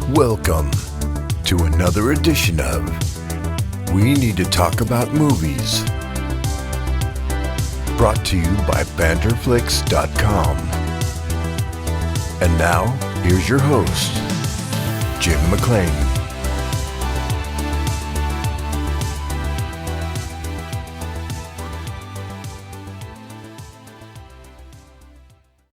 Welcome to another edition of We Need to Talk About Movies, brought to you by Banterflix.com. And now, here's your host, Jim McLean.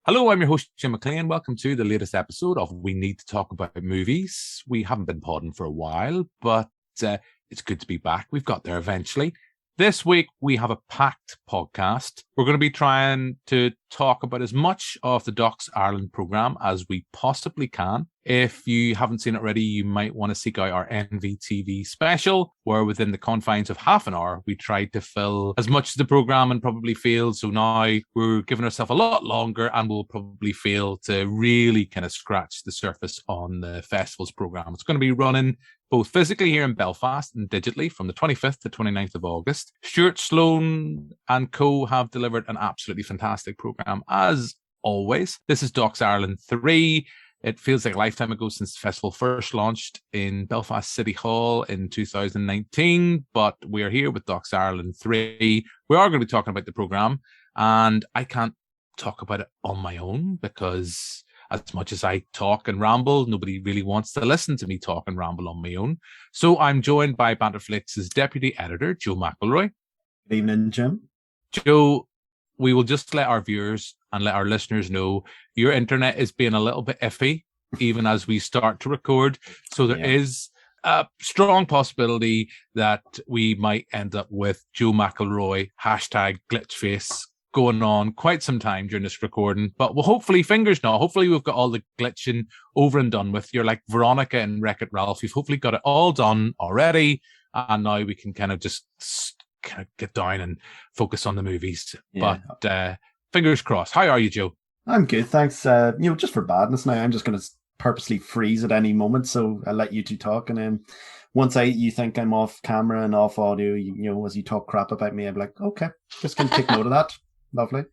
Hello, I'm your host, Jim McLean. Welcome to the latest episode of We Need to Talk About Movies. We haven't been podding for a while, but it's good to be back. We've got there eventually. This week, we have a packed podcast. We're going to be trying to talk about as much of the Docs Ireland programme as we possibly can. If you haven't seen it already, you might want to seek out our NVTV special, where within the confines of half an hour, we tried to fill as much of the programme and probably failed. So now we're giving ourselves a lot longer and we'll probably fail to really kind of scratch the surface on the festival's programme. It's going to be running both physically here in Belfast and digitally from the 25th to 29th of August. Stuart Sloan and co have delivered an absolutely fantastic programme, as always. This is Docs Ireland 3. It feels like a lifetime ago since the festival first launched in Belfast City Hall in 2019, but we are here with Docs Ireland 3. We are going to be talking about the programme, and I can't talk about it on my own because as much as I talk and ramble, nobody really wants to listen to me talk and ramble on my own. So I'm joined by Banterflix's deputy editor, Joe McElroy. Good evening, Jim. Joe, we will just let our viewers and let our listeners know your internet is being a little bit iffy, even as we start to record. So there is a strong possibility that we might end up with Joe McElroy, #glitchface, going on quite some time during this recording, but we'll hopefully, fingers not, hopefully we've got all the glitching over and done with. You're like Veronica and Wreck-It Ralph. You've hopefully got it all done already, and now we can kind of just kind of get down and focus on the movies. Yeah. But fingers crossed. How are you, Joe? I'm good, thanks. Just for badness now, I'm just going to purposely freeze at any moment, so I'll let you two talk, and then once you think I'm off camera and off audio, as you talk crap about me, I'm like, okay, just going to take note of that. Lovely.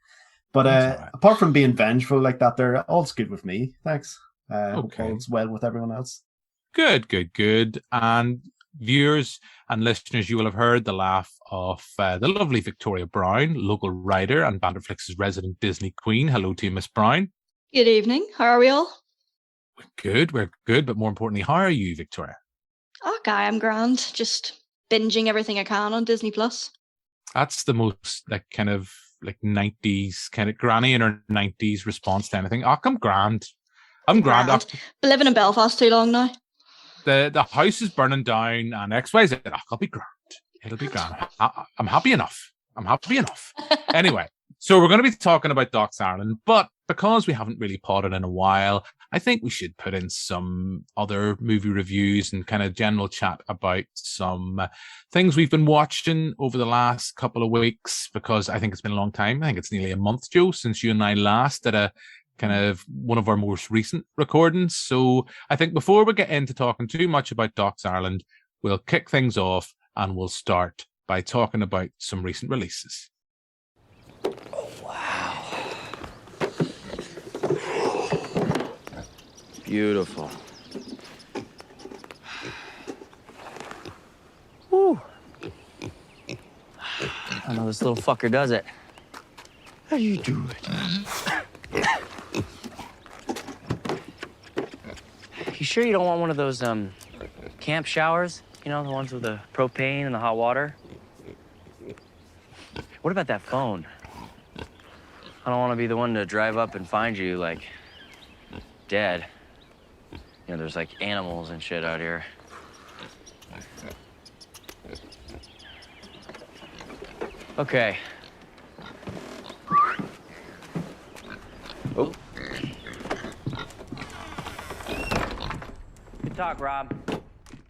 But right. Apart from being vengeful like that, they're all's good with me. Thanks. Hope all's well with everyone else. Good. And viewers and listeners, you will have heard the laugh of the lovely Victoria Brown, local writer and Banterflix's resident Disney queen. Hello to you, Miss Brown. Good evening. How are we all? We're good. But more importantly, how are you, Victoria? Okay, I'm grand. Just binging everything I can on Disney Plus. That's the most kind of 90s kind of granny in her 90s response to anything. Oh, I'm grand. I'm grand. Been living in Belfast too long now. The house is burning down and XYZ. Oh, I'll be grand. It'll be grand. I'm happy enough. Anyway, so we're going to be talking about Docs Ireland, but because we haven't really podded in a while, I think we should put in some other movie reviews and kind of general chat about some things we've been watching over the last couple of weeks, because I think it's been a long time. I think it's nearly a month, Joe, since you and I last did a kind of one of our most recent recordings. So I think before we get into talking too much about Docs Ireland, we'll kick things off and we'll start by talking about some recent releases. Oh, wow. Beautiful. Woo. I know this little fucker does it. How do you do it? You sure you don't want one of those camp showers? You know, the ones with the propane and the hot water? What about that phone? I don't want to be the one to drive up and find you, like, dead. You know, there's, like, animals and shit out here. Okay. Oh. Good talk, Rob.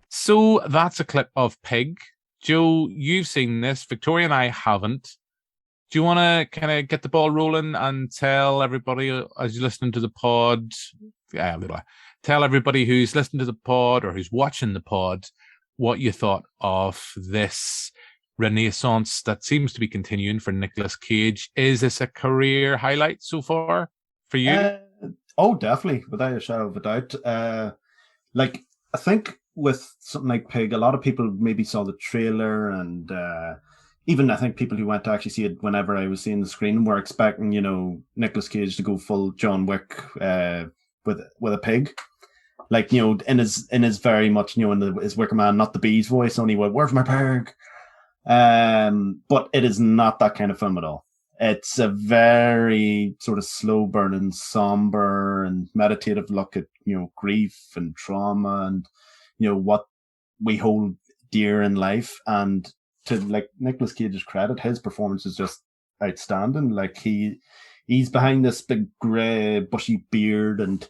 So that's a clip of Pig. Joe, you've seen this. Victoria and I haven't. Do you want to kind of get the ball rolling and tell everybody as you're listening to the pod, tell everybody who's listening to the pod or who's watching the pod what you thought of this renaissance that seems to be continuing for Nicolas Cage. Is this a career highlight so far for you? Oh, definitely, without a shadow of a doubt. like I think with something like Pig, a lot of people maybe saw the trailer, and even I think people who went to actually see it whenever I was seeing the screen were expecting, Nicolas Cage to go full John Wick with a pig. Like, in his very much, in his Wicker Man, not the Bee's voice, only where's my pig? But it is not that kind of film at all. It's a very sort of slow burning, somber and meditative look at, grief and trauma and, what we hold dear in life. And to like Nicolas Cage's credit, his performance is just outstanding. Like he's behind this big grey bushy beard, and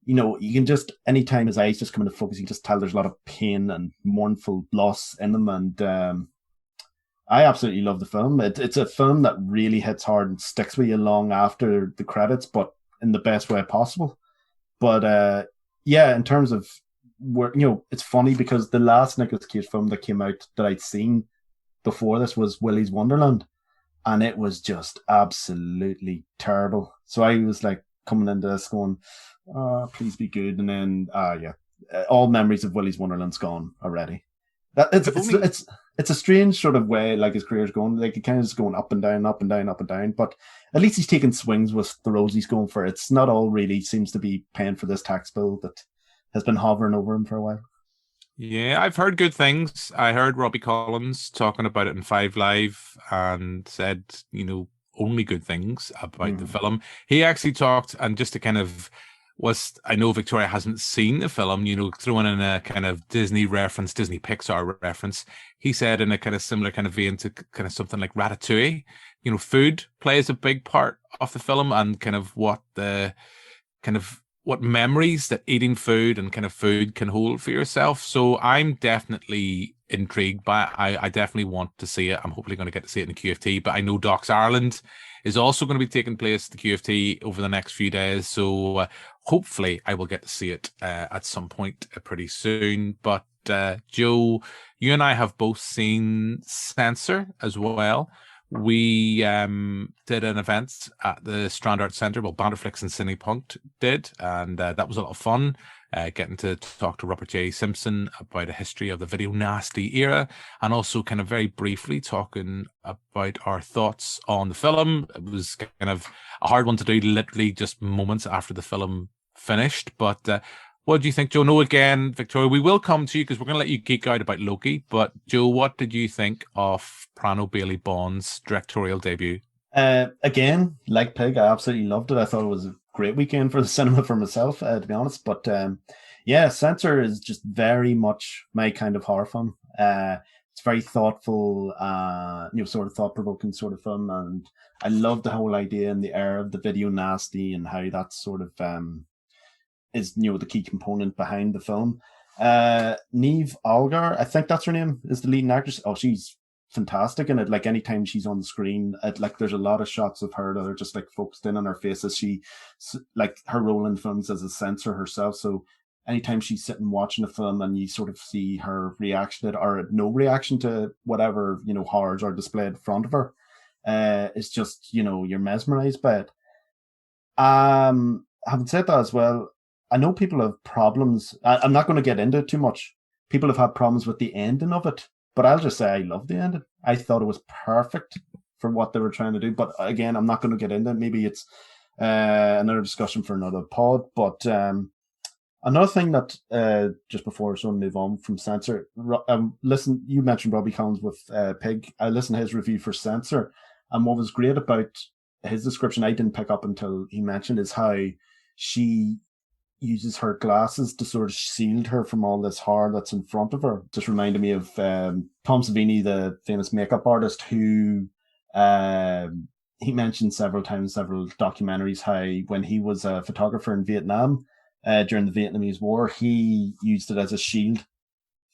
you can just, anytime his eyes just come into focus, you can just tell there's a lot of pain and mournful loss in them. And I absolutely love the film. It's a film that really hits hard and sticks with you long after the credits, but in the best way possible. But yeah, in terms of where, it's funny because the last Nicolas Cage film that came out that I'd seen before this was Willy's Wonderland, and it was just absolutely terrible. So I was like coming into this going, please be good. And then, yeah, all memories of Willy's Wonderland's gone already. It's a strange sort of way, like his career's going. Like it kind of just going up and down, up and down, up and down. But at least he's taking swings with the roles he's going for. It's not all really seems to be paying for this tax bill that has been hovering over him for a while. Yeah, I've heard good things. I heard Robbie Collins talking about it in Five Live and said, only good things about the film. He actually talked, and just to kind of I know Victoria hasn't seen the film, throwing in a kind of Disney reference, Disney Pixar reference. He said in a kind of similar kind of vein to kind of something like Ratatouille, food plays a big part of the film, and kind of what memories that eating food and kind of food can hold for yourself. So I'm definitely intrigued by it. I definitely want to see it. I'm hopefully going to get to see it in the QFT, but I know Docs Ireland is also going to be taking place at the QFT over the next few days. So hopefully I will get to see it at some point pretty soon. But Joe, you and I have both seen Censor as well. We did an event at the Strand Arts Centre. Well, Banterflix and Cinepunkt did, and that was a lot of fun. Getting to talk to Robert J. Simpson about a history of the video nasty era, and also kind of very briefly talking about our thoughts on the film. It was kind of a hard one to do, literally just moments after the film finished. But what do you think, Joe? No, again, Victoria, we will come to you because we're going to let you geek out about Loki. But Joe, what did you think of Prano Bailey Bond's directorial debut? Again, like Pig, I absolutely loved it. I thought it was a great weekend for the cinema for myself, to be honest. But yeah, Censor is just very much my kind of horror film. It's very thoughtful, sort of thought-provoking sort of film, and I love the whole idea and the air of the video nasty and how that sort of is the key component behind the film. Niamh Algar, I think that's her name, is the leading actress. Oh, she's fantastic in it. Like anytime she's on the screen, there's a lot of shots of her that are just like focused in on her face as she, like her role in films as a censor herself. So anytime she's sitting watching a film and you sort of see her reaction or no reaction to whatever horrors are displayed in front of her, it's just you're mesmerized by it. Having said that as well, I know people have problems. I'm not going to get into it too much. People have had problems with the ending of it. But I'll just say I love the ending. I thought it was perfect for what they were trying to do. But again, I'm not going to get into it. Maybe it's another discussion for another pod. But another thing that just before I move on from Censor, listen, you mentioned Robbie Collins with Pig. I listened to his review for Censor, and what was great about his description, I didn't pick up until he mentioned, is how she uses her glasses to sort of shield her from all this horror that's in front of her. Just reminded me of Tom Savini, the famous makeup artist, who he mentioned several times, several documentaries, how when he was a photographer in Vietnam during the Vietnamese War, he used it as a shield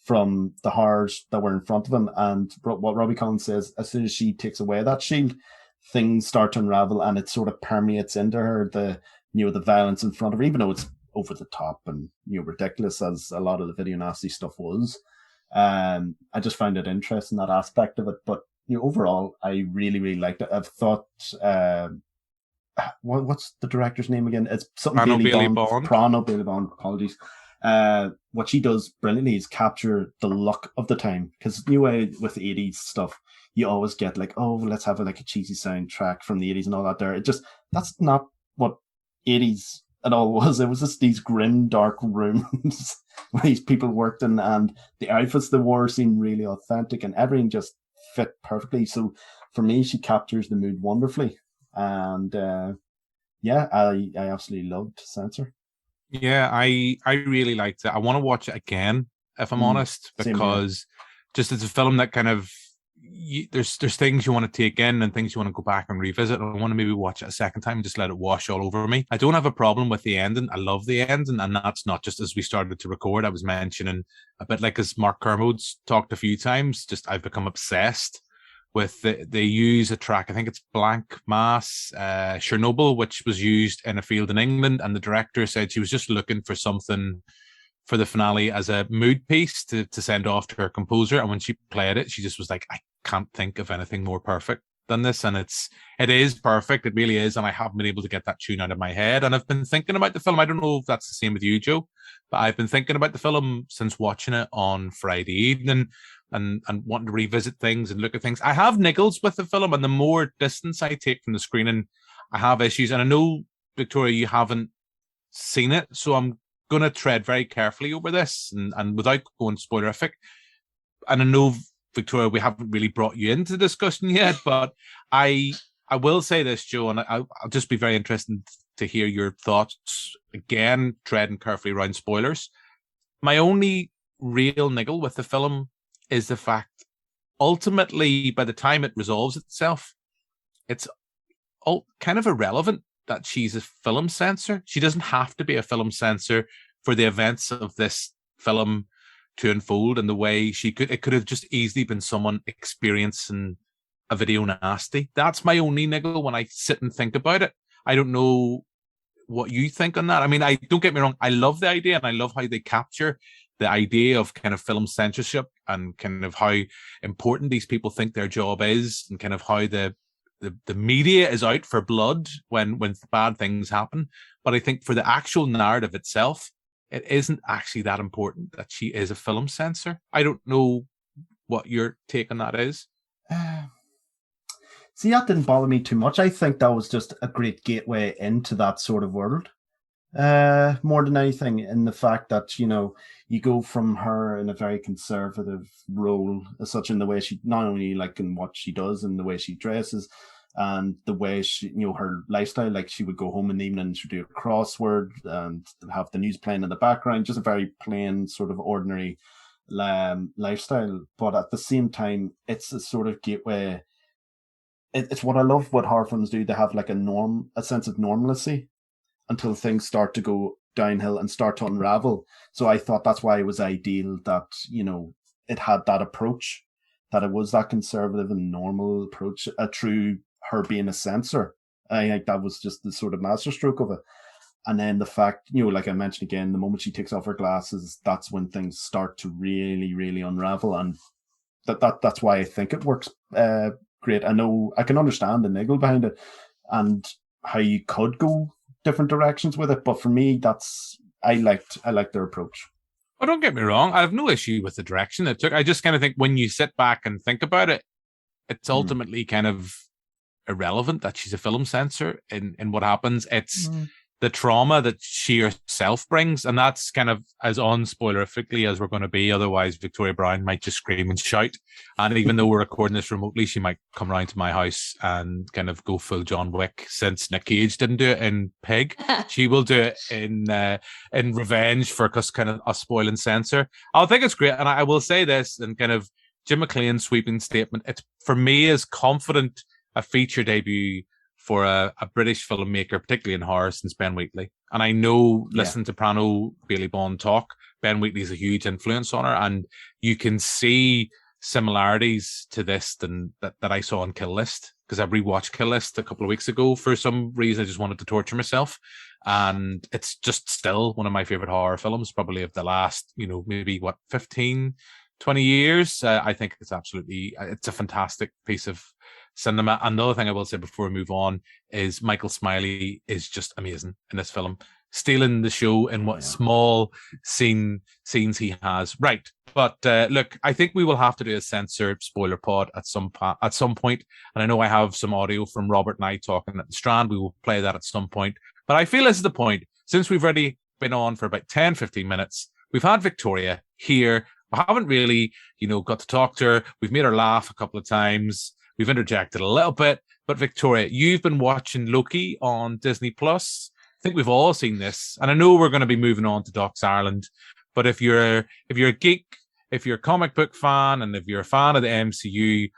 from the horrors that were in front of him. And what Robbie Collins says, as soon as she takes away that shield, things start to unravel, and it sort of permeates into her, the violence in front of her, even though it's over the top and ridiculous as a lot of the video nasty stuff was. I just found it interesting, that aspect of it. But overall, I really, really liked it. I've thought what's the director's name again? It's something Prano Bailey Bond. Bond. Prano Bailey Bond. Apologies. What she does brilliantly is capture the look of the time, because new way with 80s stuff, you always get like, oh, let's have a cheesy soundtrack from the 80s and all that. That's not what 80s at all was. It was just these grim, dark rooms where these people worked in, and the outfits they wore seemed really authentic, and everything just fit perfectly. So for me, she captures the mood wonderfully, and I absolutely loved Censor. Yeah, I really liked it. I want to watch it again, if I'm honest, because just it's a film that kind of there's things you want to take in and things you want to go back and revisit. And I want to maybe watch it a second time and just let it wash all over me. I don't have a problem with the ending. I love the ending, and that's not just as we started to record. I was mentioning a bit like as Mark Kermode's talked a few times. Just I've become obsessed with they use a track. I think it's Blank Mass, Chernobyl, which was used in a field in England, and the director said she was just looking for something for the finale as a mood piece to send off to her composer. And when she played it, she just was like, I can't think of anything more perfect than this. And it is perfect. It really is. And I haven't been able to get that tune out of my head. And I've been thinking about the film. I don't know if that's the same with you, Joe, but I've been thinking about the film since watching it on Friday evening and wanting to revisit things and look at things. I have niggles with the film, and the more distance I take from the screening, I have issues. And I know, Victoria, you haven't seen it, so I'm going to tread very carefully over this and without going spoilerific. And I know, Victoria, we haven't really brought you into the discussion yet, but I will say this, Joe, and I'll just be very interested to hear your thoughts. Again, treading carefully around spoilers. My only real niggle with the film is the fact, ultimately, by the time it resolves itself, it's all kind of irrelevant that she's a film censor. She doesn't have to be a film censor for the events of this film to unfold in the way she could. It could have just easily been someone experiencing a video nasty. That's my only niggle when I sit and think about it. I don't know what you think on that. I mean, I don't get me wrong. I love the idea, and I love how they capture the idea of kind of film censorship and kind of how important these people think their job is, and kind of how the media is out for blood when bad things happen. But I think for the actual narrative itself, it isn't actually that important that she is a film censor. I don't know what your take on that is. See, that didn't bother me too much. I think that was just a great gateway into that sort of world. More than anything, in the fact that, you go from her in a very conservative role as such, in the way she, not only like in what she does and the way she dresses and the way she, her lifestyle, like she would go home in the evening and she'd do a crossword and have the news playing in the background, just a very plain sort of ordinary lifestyle. But at the same time, it's a sort of gateway. It's what I love what horror films do. They have like a sense of normalcy until things start to go downhill and start to unravel. So I thought that's why it was ideal that, it had that approach, that it was that conservative and normal approach, a true her being a censor. I think that was just the sort of masterstroke of it. And then the fact, like I mentioned again, the moment she takes off her glasses, that's when things start to really, really unravel. And that's why I think it works great. I know I can understand the niggle behind it and how you could go different directions with it, but for me, I liked their approach. Oh, don't get me wrong. I have no issue with the direction it took. I just kind of think when you sit back and think about it, it's ultimately kind of irrelevant that she's a film censor in what happens. It's the trauma that she herself brings, and that's kind of as unspoilerifically as we're going to be. Otherwise, Victoria Brown might just scream and shout. And even though we're recording this remotely, she might come around to my house and kind of go full John Wick. Since Nick Cage didn't do it in Pig, she will do it in revenge for us kind of us spoiling censor. I think it's great, and I will say this, and kind of Jim McLean's sweeping statement. It's for me as confident a feature debut for a British filmmaker, particularly in horror, since Ben Wheatley. And I know, listening to Prano Bailey Bond talk, Ben Wheatley's a huge influence on her, and you can see similarities to this that I saw in Kill List, because I rewatched Kill List a couple of weeks ago. For some reason, I just wanted to torture myself. And it's just still one of my favorite horror films, probably of the last, maybe 15, 20 years. I think it's a fantastic piece of cinema. Another thing I will say before we move on is Michael Smiley is just amazing in this film, stealing the show in what small scenes he has. Right. But look, I think we will have to do a censored spoiler pod at some point. And I know I have some audio from Robert and I talking at the Strand. We will play that at some point. But I feel this is the point. Since we've already been on for about 10, 15 minutes, we've had Victoria here. We haven't really, got to talk to her. We've made her laugh a couple of times. We've interjected a little bit. But Victoria, you've been watching Loki on Disney Plus. I think we've all seen this. And I know we're going to be moving on to Docs Ireland. But if you're a geek, if you're a comic book fan, and if you're a fan of the MCU,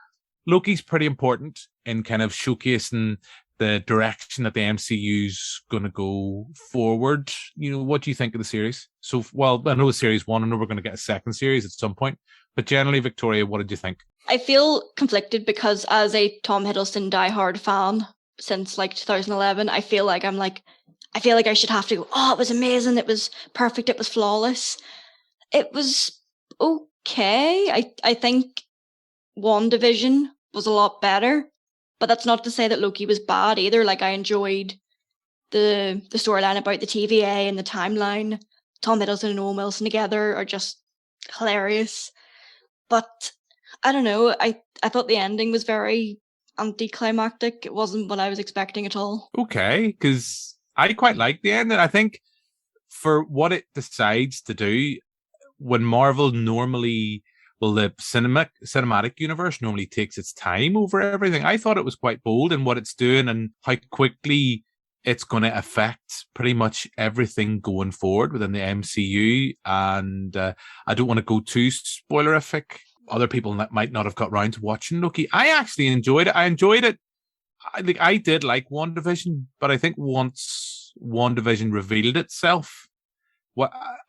Loki's pretty important in kind of showcasing the direction that the MCU's going to go forward. What do you think of the series? So, well, I know it's series 1. I know we're going to get a second series at some point. But generally, Victoria, what did you think? I feel conflicted because as a Tom Hiddleston diehard fan since 2011, I feel like I should have to go, oh, it was amazing. It was perfect. It was flawless. It was okay. I think WandaVision was a lot better. But that's not to say that Loki was bad either. I enjoyed the storyline about the TVA and the timeline. Tom Hiddleston and Owen Wilson together are just hilarious. But I don't know. I thought the ending was very anticlimactic. It wasn't what I was expecting at all. Okay, because I quite like the ending. I think for what it decides to do, when Marvel normally... Well, the cinematic universe normally takes its time over everything. I thought it was quite bold in what it's doing and how quickly it's going to affect pretty much everything going forward within the MCU. And I don't want to go too spoilerific. Other people that might not have got round to watching Loki. I actually enjoyed it. I did like WandaVision, but I think once WandaVision revealed itself,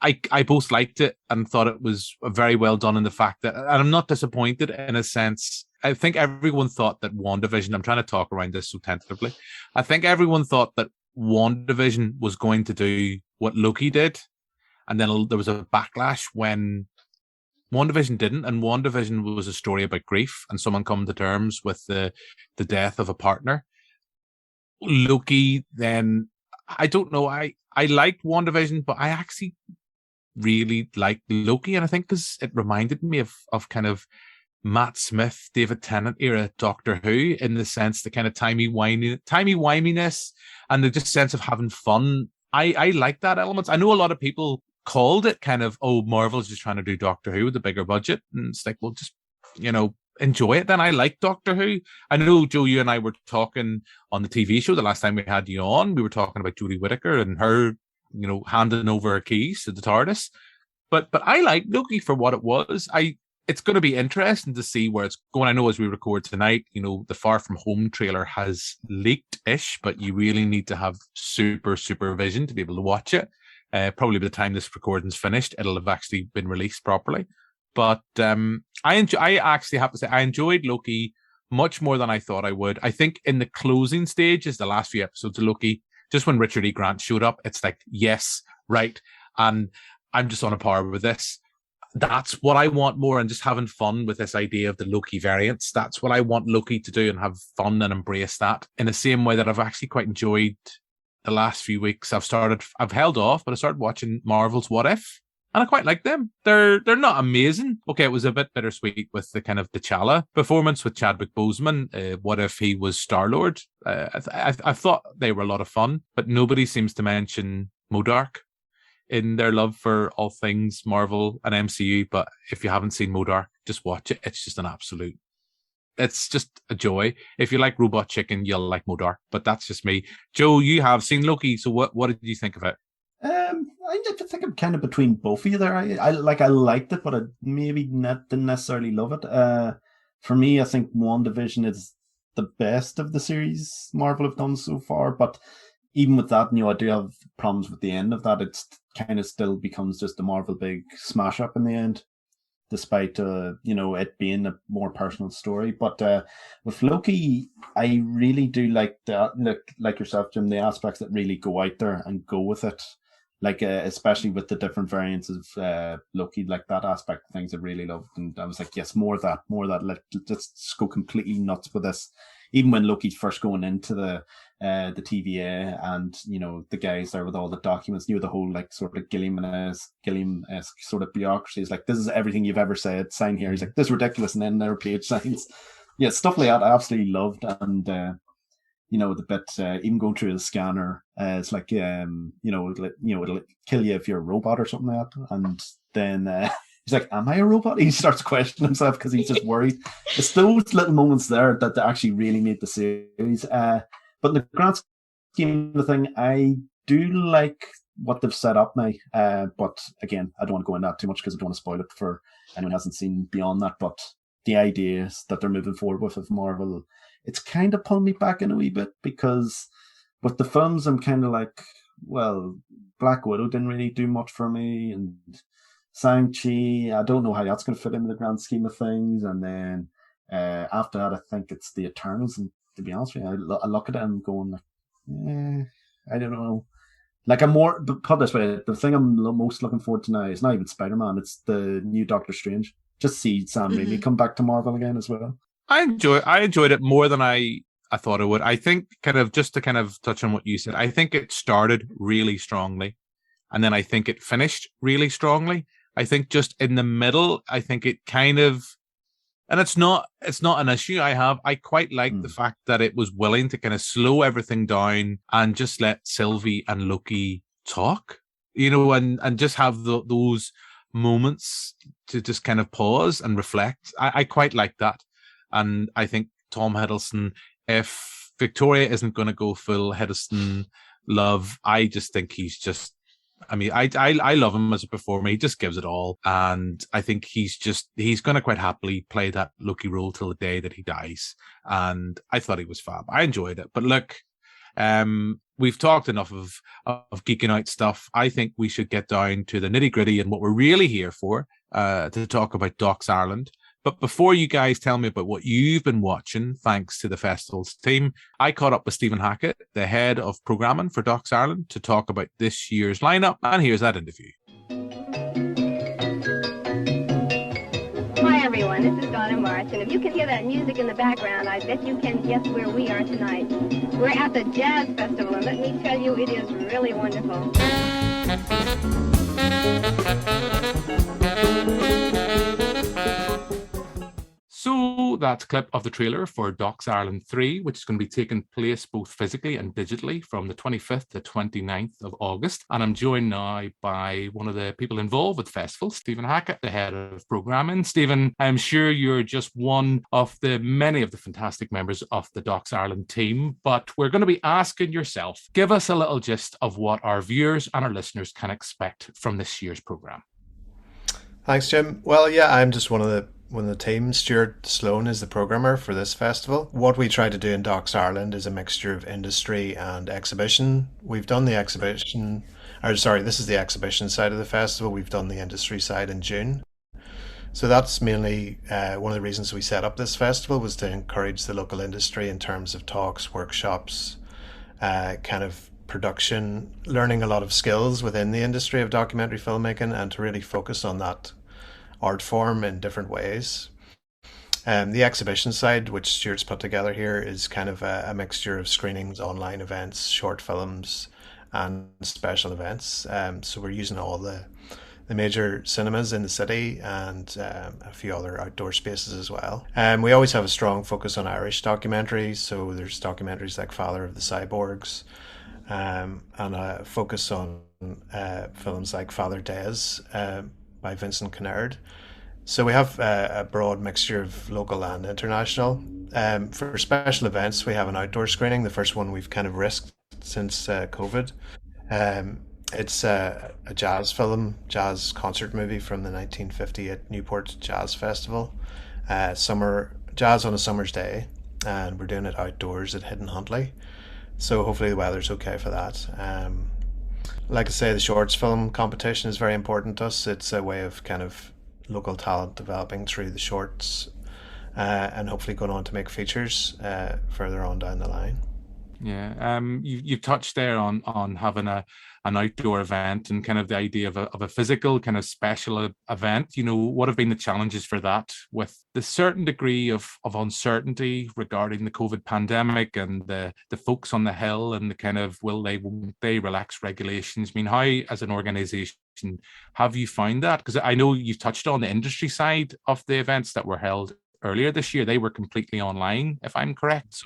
I both liked it and thought it was very well done in the fact that, and I'm not disappointed in a sense. I think everyone thought that WandaVision, I'm trying to talk around this so tentatively. I think everyone thought that WandaVision was going to do what Loki did. And then there was a backlash when WandaVision didn't. And WandaVision was a story about grief and someone coming to terms with the death of a partner. Loki then, I don't know, I liked WandaVision, but I actually really liked Loki. And I think because it reminded me of kind of Matt Smith, David Tennant era Doctor Who, in the sense the kind of timey-wiminess and the just sense of having fun. I like that element. I know a lot of people called it kind of, Marvel's just trying to do Doctor Who with a bigger budget. And it's like, well, just, enjoy it then. I like Doctor Who. I know, Joe, you and I were talking on the TV show the last time we had you on. We were talking about Jodie Whittaker and her, handing over her keys to the TARDIS. But I like Loki for what it was. It's going to be interesting to see where it's going. I know as we record tonight, the Far From Home trailer has leaked-ish, but you really need to have supervision to be able to watch it. Probably by the time this recording's finished, it'll have actually been released properly. But I actually have to say I enjoyed Loki much more than I thought I would. I think in the closing stages, the last few episodes of Loki, just when Richard E. Grant showed up, it's like, yes, right. And I'm just on a par with this. That's what I want more, and just having fun with this idea of the Loki variants. That's what I want Loki to do, and have fun and embrace that in the same way that I've actually quite enjoyed the last few weeks. I've held off, but I started watching Marvel's What If. And I quite like them. They're not amazing. Okay, it was a bit bittersweet with the kind of T'Challa performance with Chadwick Boseman. What if he was Star-Lord? I thought they were a lot of fun, but nobody seems to mention MODOK in their love for all things Marvel and MCU. But if you haven't seen MODOK, just watch it. It's just it's just a joy. If you like Robot Chicken, you'll like MODOK. But that's just me. Joe, you have seen Loki, so what did you think of it? I think I'm kind of between both of you there. I liked it, but I maybe didn't necessarily love it. For me, I think WandaVision is the best of the series Marvel have done so far. But even with that, I do have problems with the end of that. It's kind of still becomes just a Marvel big smash up in the end, despite it being a more personal story. But with Loki, I really do like like yourself, Jim, the aspects that really go out there and go with it. Especially with the different variants of Loki, like that aspect of things I really loved. And I was like, yes, more of that. Let's go completely nuts with this. even when Loki's first going into the TVA, and the guys there with all the documents, the whole like sort of Gilliam-esque sort of bureaucracy is like, this is everything you've ever said, sign here. He's like, this is ridiculous, and then their page signs. Yeah, stuff like that I absolutely loved. And the bit even going through the scanner, it's like it'll kill you if you're a robot or something like that. And then he's like, am I a robot? He starts questioning himself because he's just worried. It's those little moments there that actually really made the series. But in the grand scheme of the thing, I do like what they've set up now. But again, I don't want to go into that too much because I don't want to spoil it for anyone who hasn't seen beyond that. But the ideas that they're moving forward with Marvel, it's kind of pulling me back in a wee bit, because with the films, I'm kind of like, well, Black Widow didn't really do much for me, and Shang-Chi, I don't know how that's going to fit into the grand scheme of things. And then after that, I think it's the Eternals. And to be honest with you, I look at it and going, I don't know. Like, I'm more, put this way, the thing I'm most looking forward to now is not even Spider-Man, it's the new Doctor Strange. Just see Sam Raimi come back to Marvel again as well. I enjoyed it more than I thought I would. I think just to touch on what you said, I think it started really strongly, and then I think it finished really strongly. I think just in the middle, I think it kind of, and it's not an issue I have. I quite like the fact that it was willing to kind of slow everything down and just let Sylvie and Loki talk, and just have those moments to just kind of pause and reflect. I quite like that. And I think Tom Hiddleston, if Victoria isn't going to go full Hiddleston love, I just think he's just, I love him as a performer. He just gives it all. And I think he's going to quite happily play that Loki role till the day that he dies. And I thought he was fab. I enjoyed it. But look, we've talked enough of geeking out stuff. I think we should get down to the nitty gritty and what we're really here for, to talk about Docs Ireland. But before you guys tell me about what you've been watching, thanks to the festival's team, I caught up with Stephen Hackett, the head of programming for Docs Ireland, to talk about this year's lineup. And here's that interview. Hi, everyone. This is Donna March. And if you can hear that music in the background, I bet you can guess where we are tonight. We're at the Jazz Festival, and let me tell you, it is really wonderful. So that's a clip of the trailer for Docs Ireland 3, which is going to be taking place both physically and digitally from the 25th to 29th of August. And I'm joined now by one of the people involved with the festival, Stephen Hackett, the head of programming. Stephen, I'm sure you're just one of the many of the fantastic members of the Docs Ireland team, but we're going to be asking yourself, give us a little gist of what our viewers and our listeners can expect from this year's programme. Thanks, Jim. Well, yeah, I'm just one of the team. Stuart Sloan is the programmer for this festival. What we try to do in Docs Ireland is a mixture of industry and exhibition. We've done the exhibition, this is the exhibition side of the festival. We've done the industry side in June. So that's mainly one of the reasons we set up this festival, was to encourage the local industry in terms of talks, workshops, kind of production, learning a lot of skills within the industry of documentary filmmaking, and to really focus on that art form in different ways. The exhibition side, which Stuart's put together here, is kind of a mixture of screenings, online events, short films, and special events. So we're using all the major cinemas in the city, and a few other outdoor spaces as well. We always have a strong focus on Irish documentaries. So there's documentaries like Father of the Cyborgs, and a focus on films like Father Des, by Vincent Kennard. So we have a broad mixture of local and international. For special events, we have an outdoor screening, the first one we've kind of risked since COVID. It's a jazz concert movie from the 1958 Newport Jazz Festival, Jazz on a Summer's Day, and we're doing it outdoors at Hidden Huntley. So hopefully the weather's okay for that. Like I say, the shorts film competition is very important to us. It's a way of kind of local talent developing through the shorts, and hopefully going on to make features further on down the line. Yeah, you've touched there on having a an outdoor event and kind of the idea of a physical kind of special event. What have been the challenges for that with the certain degree of uncertainty regarding the COVID pandemic and the folks on the Hill and the kind of won't they relax regulations? I mean, how as an organization have you found that? Because I know you've touched on the industry side of the events that were held earlier this year. They were completely online, if I'm correct.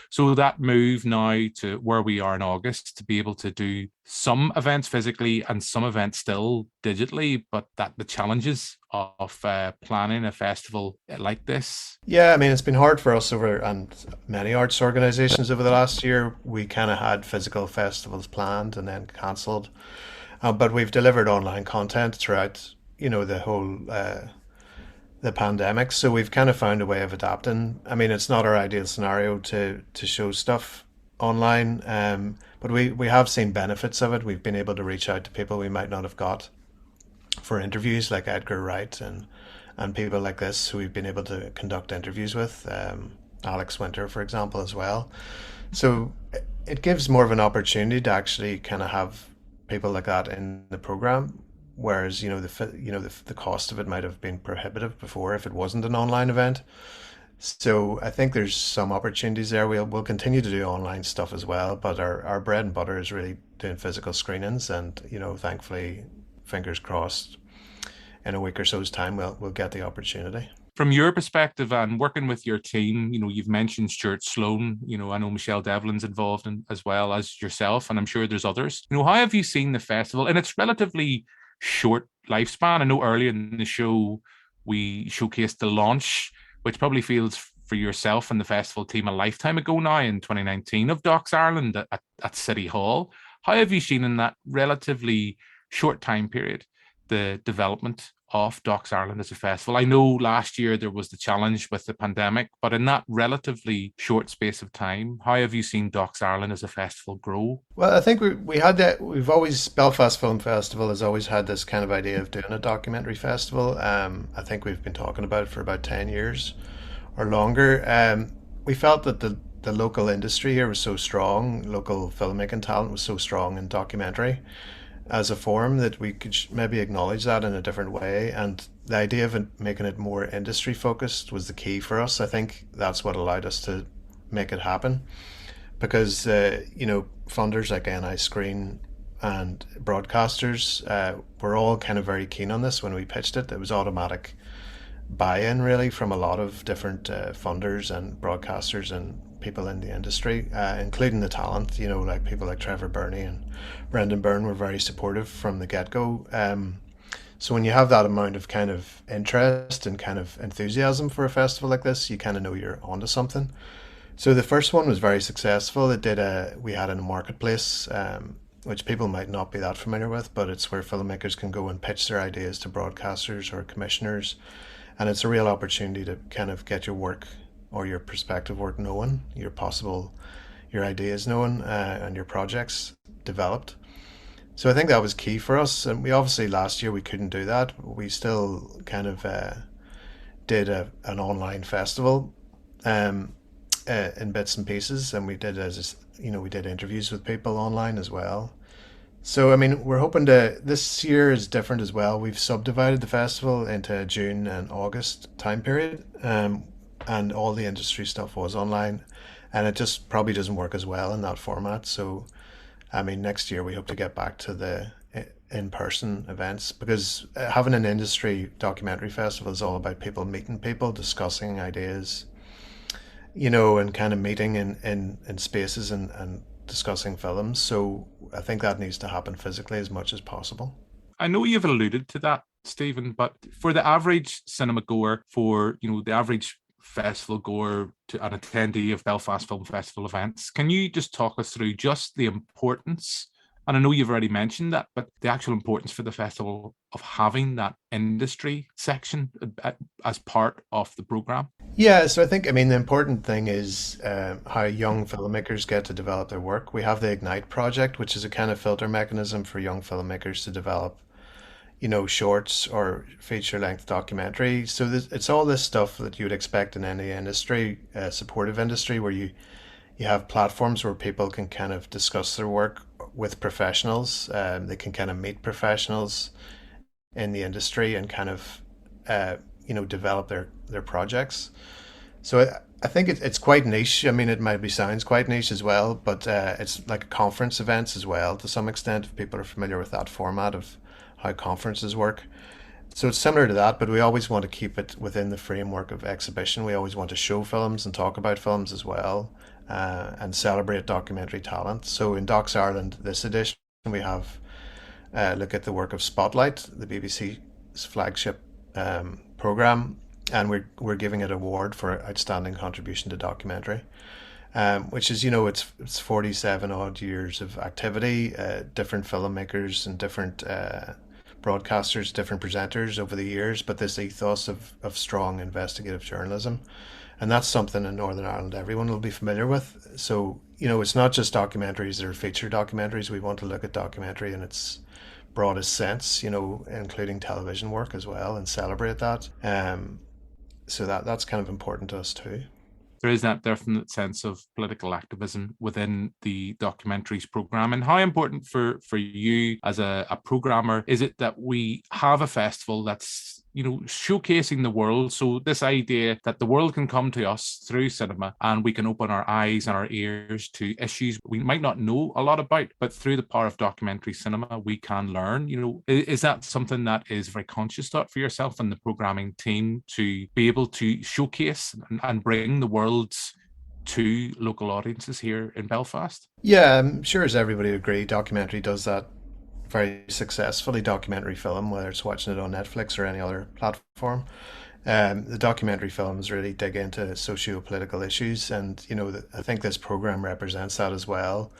So that move now to where we are in August to be able to do some events physically and some events still digitally, but that the challenges of planning a festival like this. Yeah, I mean, it's been hard for us and many arts organizations over the last year. We kind of had physical festivals planned and then cancelled. But we've delivered online content throughout, the whole the pandemic. So we've kind of found a way of adapting. I mean, it's not our ideal scenario to show stuff online, but we have seen benefits of it. We've been able to reach out to people we might not have got for interviews, like Edgar Wright and people like this who we've been able to conduct interviews with, Alex Winter, for example, as well. So it gives more of an opportunity to actually kind of have people like that in the program, whereas the cost of it might have been prohibitive before if it wasn't an online event. So I think there's some opportunities there. We'll continue to do online stuff as well, but our bread and butter is really doing physical screenings, and thankfully, fingers crossed, in a week or so's time we'll get the opportunity. From your perspective and working with your team, you've mentioned Stuart Sloan, I know Michelle Devlin's involved in, as well as yourself, and I'm sure there's others. How have you seen the festival in its relatively short lifespan? I know earlier in the show, we showcased the launch, which probably feels for yourself and the festival team a lifetime ago now in 2019 of Docs Ireland at City Hall. How have you seen in that relatively short time period the development of Docs Ireland as a festival? I know last year there was the challenge with the pandemic, but in that relatively short space of time, how have you seen Docs Ireland as a festival grow? Well, I think we had that. Belfast Film Festival has always had this kind of idea of doing a documentary festival. I think we've been talking about it for about 10 years or longer. We felt that the local industry here was so strong, local filmmaking talent was so strong in documentary as a form, that we could maybe acknowledge that in a different way. And the idea of making it more industry focused was the key for us. I think that's what allowed us to make it happen, because funders like NI Screen and broadcasters were all kind of very keen on this when we pitched it. It was automatic buy-in really from a lot of different funders and broadcasters and people in the industry, including the talent, like people like Trevor Burney and Brendan Byrne were very supportive from the get-go. So when you have that amount of kind of interest and kind of enthusiasm for a festival like this, you kind of know you're onto something. So the first one was very successful. We had a marketplace, which people might not be that familiar with, but it's where filmmakers can go and pitch their ideas to broadcasters or commissioners. And it's a real opportunity to kind of get your work or your prospective work known, your ideas known, and your projects developed. So I think that was key for us. And we obviously last year we couldn't do that. We still kind of did an online festival in bits and pieces, and we did we did interviews with people online as well. So I mean, we're hoping this year is different as well. We've subdivided the festival into June and August time period, and all the industry stuff was online, and it just probably doesn't work as well in that format. So I mean, next year we hope to get back to the in-person events, because having an industry documentary festival is all about people meeting people, discussing ideas, and kind of meeting in spaces and discussing films. So I think that needs to happen physically as much as possible. I know you've alluded to that, Stephen, but for the average cinema goer, for the average festival goer, to an attendee of Belfast Film Festival events, can you just talk us through just the importance, and I know you've already mentioned that, but the actual importance for the festival of having that industry section as part of the programme? Yeah, so I think, the important thing is how young filmmakers get to develop their work. We have the Ignite project, which is a kind of filter mechanism for young filmmakers to develop, shorts or feature-length documentary. So it's all this stuff that you would expect in any industry, supportive industry, where you have platforms where people can kind of discuss their work with professionals. They can kind of meet professionals in the industry and kind of develop their projects. So I think it's quite niche. I mean, it maybe sounds quite niche as well, but it's like conference events as well to some extent, if people are familiar with that format of how conferences work. So it's similar to that, but we always want to keep it within the framework of exhibition. We always want to show films and talk about films as well, and celebrate documentary talent. So in Docs Ireland this edition, we have look at the work of Spotlight, the BBC's flagship program, and we're giving it an award for outstanding contribution to documentary, which is, it's 47 odd years of activity, different filmmakers and different broadcasters, different presenters over the years, but this ethos of strong investigative journalism. And that's something in Northern Ireland everyone will be familiar with. So, it's not just documentaries that are feature documentaries. We want to look at documentary in its broadest sense, including television work as well, and celebrate that. So that's kind of important to us too. There is that definite sense of political activism within the documentaries program. And how important for you as a programmer is it that we have a festival that's showcasing the world? So this idea that the world can come to us through cinema and we can open our eyes and our ears to issues we might not know a lot about, but through the power of documentary cinema, we can learn. Is that something that is very conscious thought for yourself and the programming team to be able to showcase and bring the world's to local audiences here in Belfast? Yeah, I'm sure as everybody would agree, documentary does that very successfully. Documentary film, whether it's watching it on Netflix or any other platform, the documentary films really dig into socio-political issues, and I think this program represents that as well.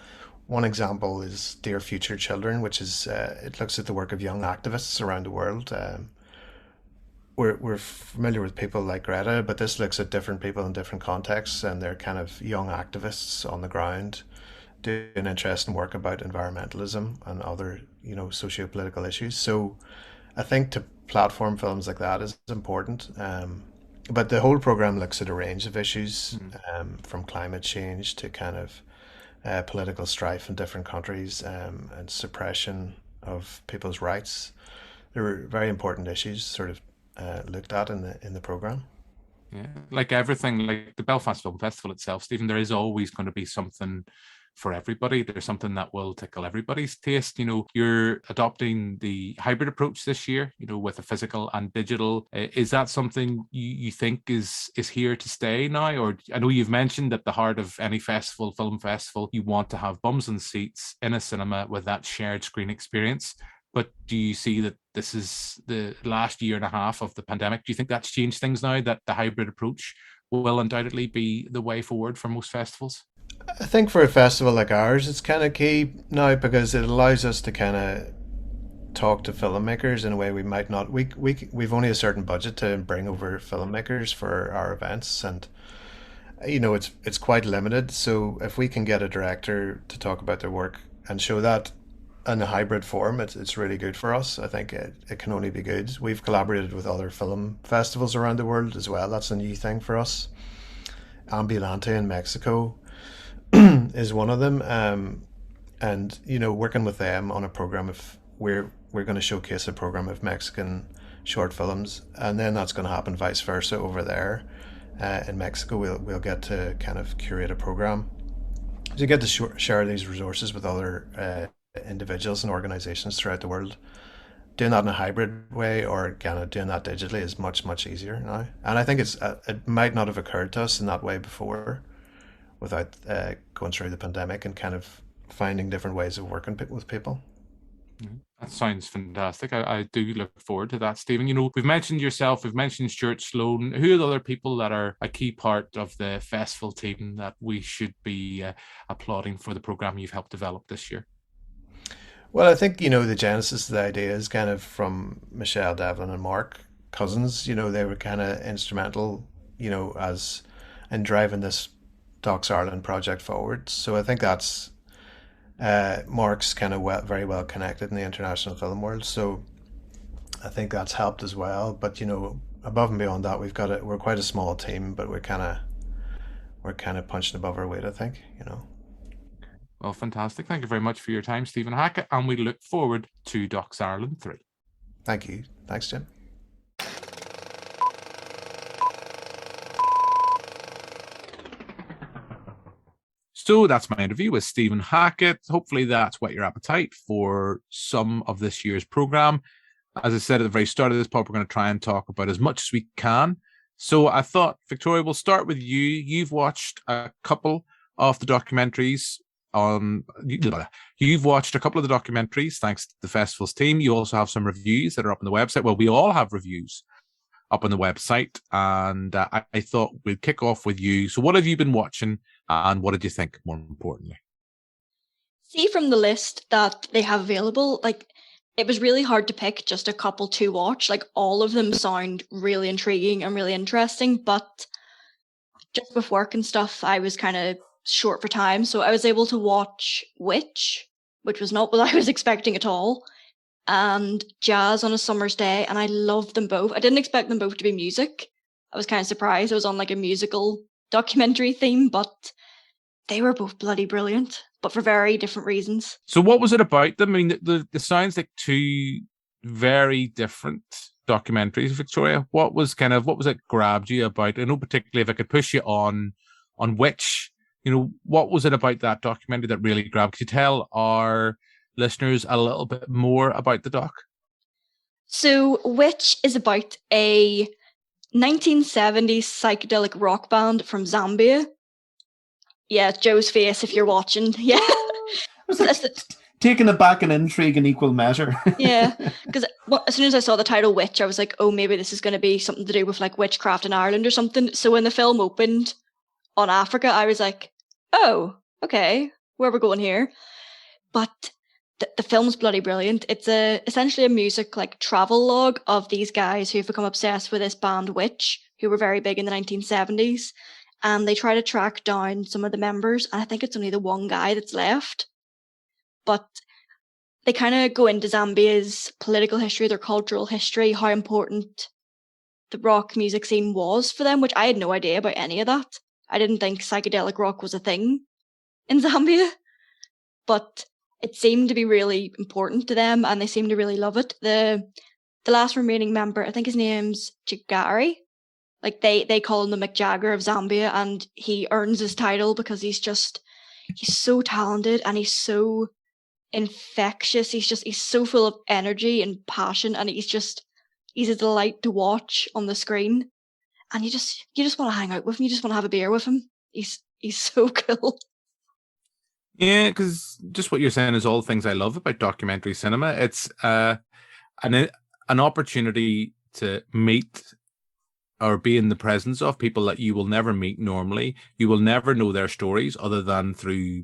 One example is Dear Future Children, which is it looks at the work of young activists around the world. We're familiar with people like Greta, but this looks at different people in different contexts, and they're kind of young activists on the ground doing interesting work about environmentalism and other, socio-political issues. So I think to platform films like that is important. But the whole program looks at a range of issues, from climate change to kind of political strife in different countries, and suppression of people's rights. There were very important issues sort of looked at in the program. Yeah, like everything, like the Belfast Film Festival itself, Stephen, there is always going to be something for everybody. There's something that will tickle everybody's taste. You're adopting the hybrid approach this year, with a physical and digital. Is that something you think is here to stay now? Or I know you've mentioned at the heart of any festival, film festival, you want to have bums and seats in a cinema with that shared screen experience. But do you see that this is the last year and a half of the pandemic? Do you think that's changed things now, that the hybrid approach will undoubtedly be the way forward for most festivals? I think for a festival like ours, it's kind of key now because it allows us to kind of talk to filmmakers in a way we might not. We've only a certain budget to bring over filmmakers for our events, and it's quite limited. So if we can get a director to talk about their work and show that in a hybrid form, it's really good for us. I think it can only be good. We've collaborated with other film festivals around the world as well. That's a new thing for us. Ambulante in Mexico is one of them, and working with them on a program of we're going to showcase a program of Mexican short films, and then that's going to happen vice versa over there in Mexico. We'll get to kind of curate a program to get to share these resources with other individuals and organizations throughout the world. Doing that in a hybrid way or kind of doing that digitally is much easier now, and I think it might not have occurred to us in that way before, without going through the pandemic and kind of finding different ways of working with people. That sounds fantastic. I do look forward to that, Stephen. We've mentioned yourself, we've mentioned Stuart Sloan. Who are the other people that are a key part of the festival team that we should be applauding for the program you've helped develop this year? Well, I think, the genesis of the idea is kind of from Michelle Devlin and Mark Cousins. They were kind of instrumental, as in driving this Docs Ireland project forward. So I think that's Mark's kind of very well connected in the international film world. So I think that's helped as well. But above and beyond that, we're quite a small team, but we're kind of punching above our weight, I think. Well, fantastic. Thank you very much for your time, Stephen Hackett, and we look forward to Docs Ireland 3. Thank you. Thanks, Jim. So that's my interview with Stephen Hackett. Hopefully that's whet your appetite for some of this year's programme. As I said at the very start of this pod, we're going to try and talk about as much as we can. So I thought, Victoria, we'll start with you. You've watched a couple of the documentaries You've watched a couple of the documentaries, thanks to the festival's team. You also have some reviews that are up on the website. Well, we all have reviews up on the website, and I thought we'd kick off with you. So what have you been watching, and what did you think, more importantly? See, from the list that they have available, like, it was really hard to pick just a couple to watch. Like, all of them sound really intriguing and really interesting, but just with work and stuff, I was kind of short for time. So I was able to watch Witch, which was not what I was expecting at all, and Jazz on a Summer's Day, and I loved them both. I didn't expect them both to be music. I was kind of surprised. I was on like a musical documentary theme, but they were both bloody brilliant, but for very different reasons. So what was it about them? I mean, the sounds like two very different documentaries, Victoria. What was it grabbed you about? I know particularly if I could push you on Witch, what was it about that documentary that really grabbed? Could you tell our listeners a little bit more about the doc? So Witch is about a 1970s psychedelic rock band from Zambia. Yeah, Joe's face if you're watching. Yeah. Was like taken aback and intrigue in equal measure. Yeah, because as soon as I saw the title Witch, I was like, oh, maybe this is going to be something to do with like witchcraft in Ireland or something. So when the film opened on Africa, I was like, oh, okay, where we're going here. But the film's bloody brilliant. It's essentially a music like travel log of these guys who've become obsessed with this band Witch, who were very big in the 1970s. And they try to track down some of the members, and I think it's only the one guy that's left. But they kind of go into Zambia's political history, their cultural history, how important the rock music scene was for them, which I had no idea about any of that. I didn't think psychedelic rock was a thing in Zambia, but it seemed to be really important to them, and they seemed to really love it. The last remaining member, I think his name's Chigari. Like they call him the Mick Jagger of Zambia, and he earns his title because he's so talented and he's so infectious. He's so full of energy and passion, and he's a delight to watch on the screen. And you just want to hang out with him. You just want to have a beer with him. He's so cool. Yeah, because just what you're saying is all things I love about documentary cinema. It's an opportunity to meet or be in the presence of people that you will never meet normally. You will never know their stories other than through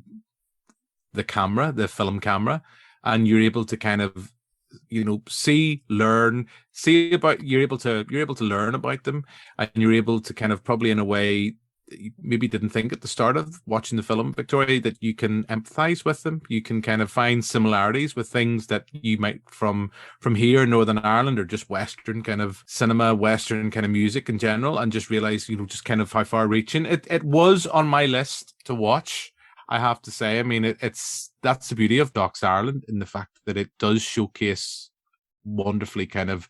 the camera, the film camera, and you're able to kind of, see, learn, you're able to learn about them, and you're able to kind of probably in a way that you maybe didn't think at the start of watching the film, Victoria, that you can empathize with them. You can kind of find similarities with things that you might from here, Northern Ireland, or just Western kind of cinema, Western kind of music in general, and just realize, just kind of how far reaching it was on my list to watch. I have to say, I mean, that's the beauty of Docs Ireland, in the fact that it does showcase wonderfully kind of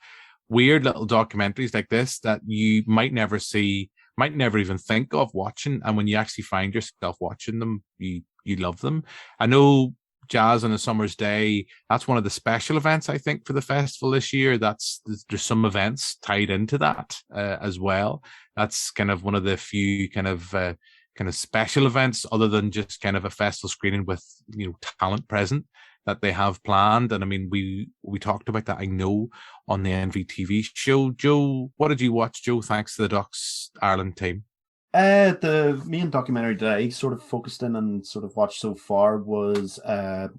weird little documentaries like this that you might never see, might never even think of watching. And when you actually find yourself watching them, you love them. I know Jazz on a Summer's Day, that's one of the special events, I think, for the festival this year. There's some events tied into that as well. That's kind of one of the few kind of special events, other than just kind of a festival screening with talent present, that they have planned. And I mean, we talked about that, I know, on the NVTV show. Joe, what did you watch, Joe, thanks to the Docs Ireland team? The main documentary that I sort of focused in and sort of watched so far was a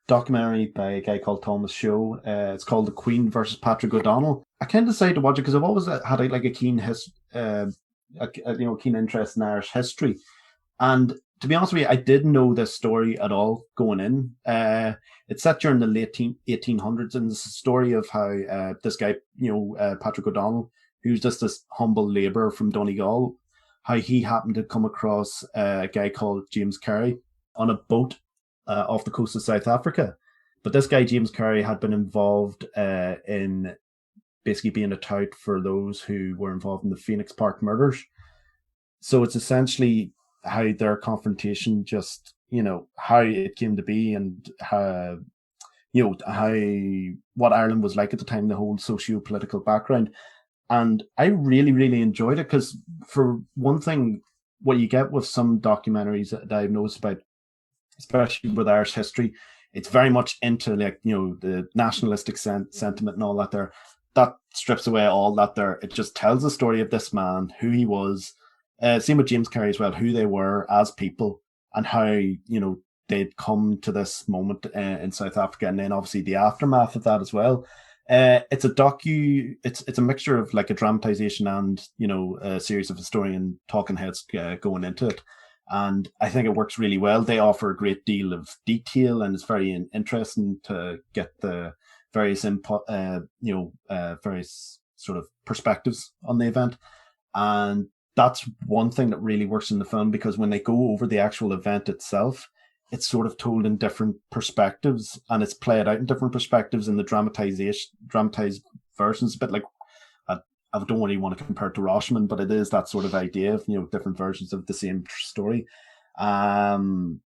documentary by a guy called Thomas Show. It's called The Queen versus Patrick O'Donnell. I kind of decided to watch it because I've always had like a keen keen interest in Irish history, and to be honest with you, I didn't know this story at all going in. It's set during the late 1800s, and it's a story of how this guy, Patrick O'Donnell, who's just this humble labourer from Donegal, how he happened to come across a guy called James Carey on a boat off the coast of South Africa. But this guy, James Carey, had been involved in basically being a tout for those who were involved in the Phoenix Park murders. So it's essentially how their confrontation just, how it came to be, and how, what Ireland was like at the time, the whole socio-political background. And I really, really enjoyed it because, for one thing, what you get with some documentaries that I've noticed about, especially with Irish history, it's very much into the nationalistic sentiment and all that there. That strips away all that there. It just tells the story of this man, who he was. Same with James Carey as well, who they were as people and how, they'd come to this moment in South Africa, and then obviously the aftermath of that as well. It's a mixture of like a dramatization and, a series of historian talking heads going into it. And I think it works really well. They offer a great deal of detail, and it's very interesting to get the various input, various sort of perspectives on the event. And that's one thing that really works in the film, because when they go over the actual event itself, it's sort of told in different perspectives, and it's played out in different perspectives in the dramatized versions. A bit like, I don't really want to compare it to Rashomon, but it is that sort of idea of, different versions of the same story. And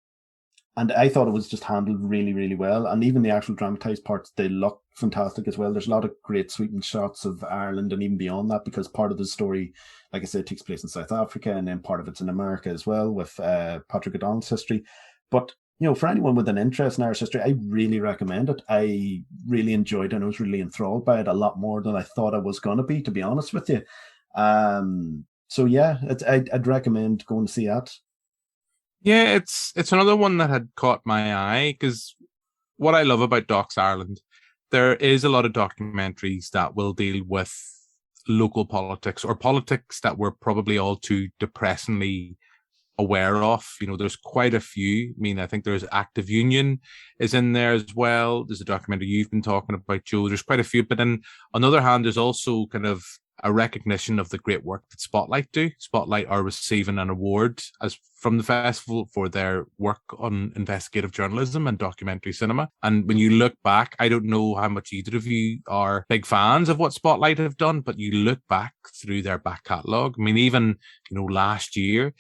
I thought it was just handled really, really well. And even the actual dramatized parts, they look fantastic as well. There's a lot of great sweeping shots of Ireland and even beyond that, because part of the story, like I said, takes place in South Africa, and then part of it's in America as well with Patrick O'Donnell's history. But, for anyone with an interest in Irish history, I really recommend it. I really enjoyed it, and I was really enthralled by it a lot more than I thought I was going to be, to be honest with you. So yeah, I'd recommend going to see that. Yeah, it's another one that had caught my eye, because what I love about Docs Ireland, there is a lot of documentaries that will deal with local politics, or politics that we're probably all too depressingly aware of. There's quite a few. I think there's Active Union is in there as well. There's a documentary you've been talking about, Joe. There's quite a few. But then on the other hand, there's also kind of a recognition of the great work that Spotlight do. Spotlight are receiving an award from the festival for their work on investigative journalism and documentary cinema. And when you look back, I don't know how much either of you are big fans of what Spotlight have done, but you look back through their back catalogue. Even, last year,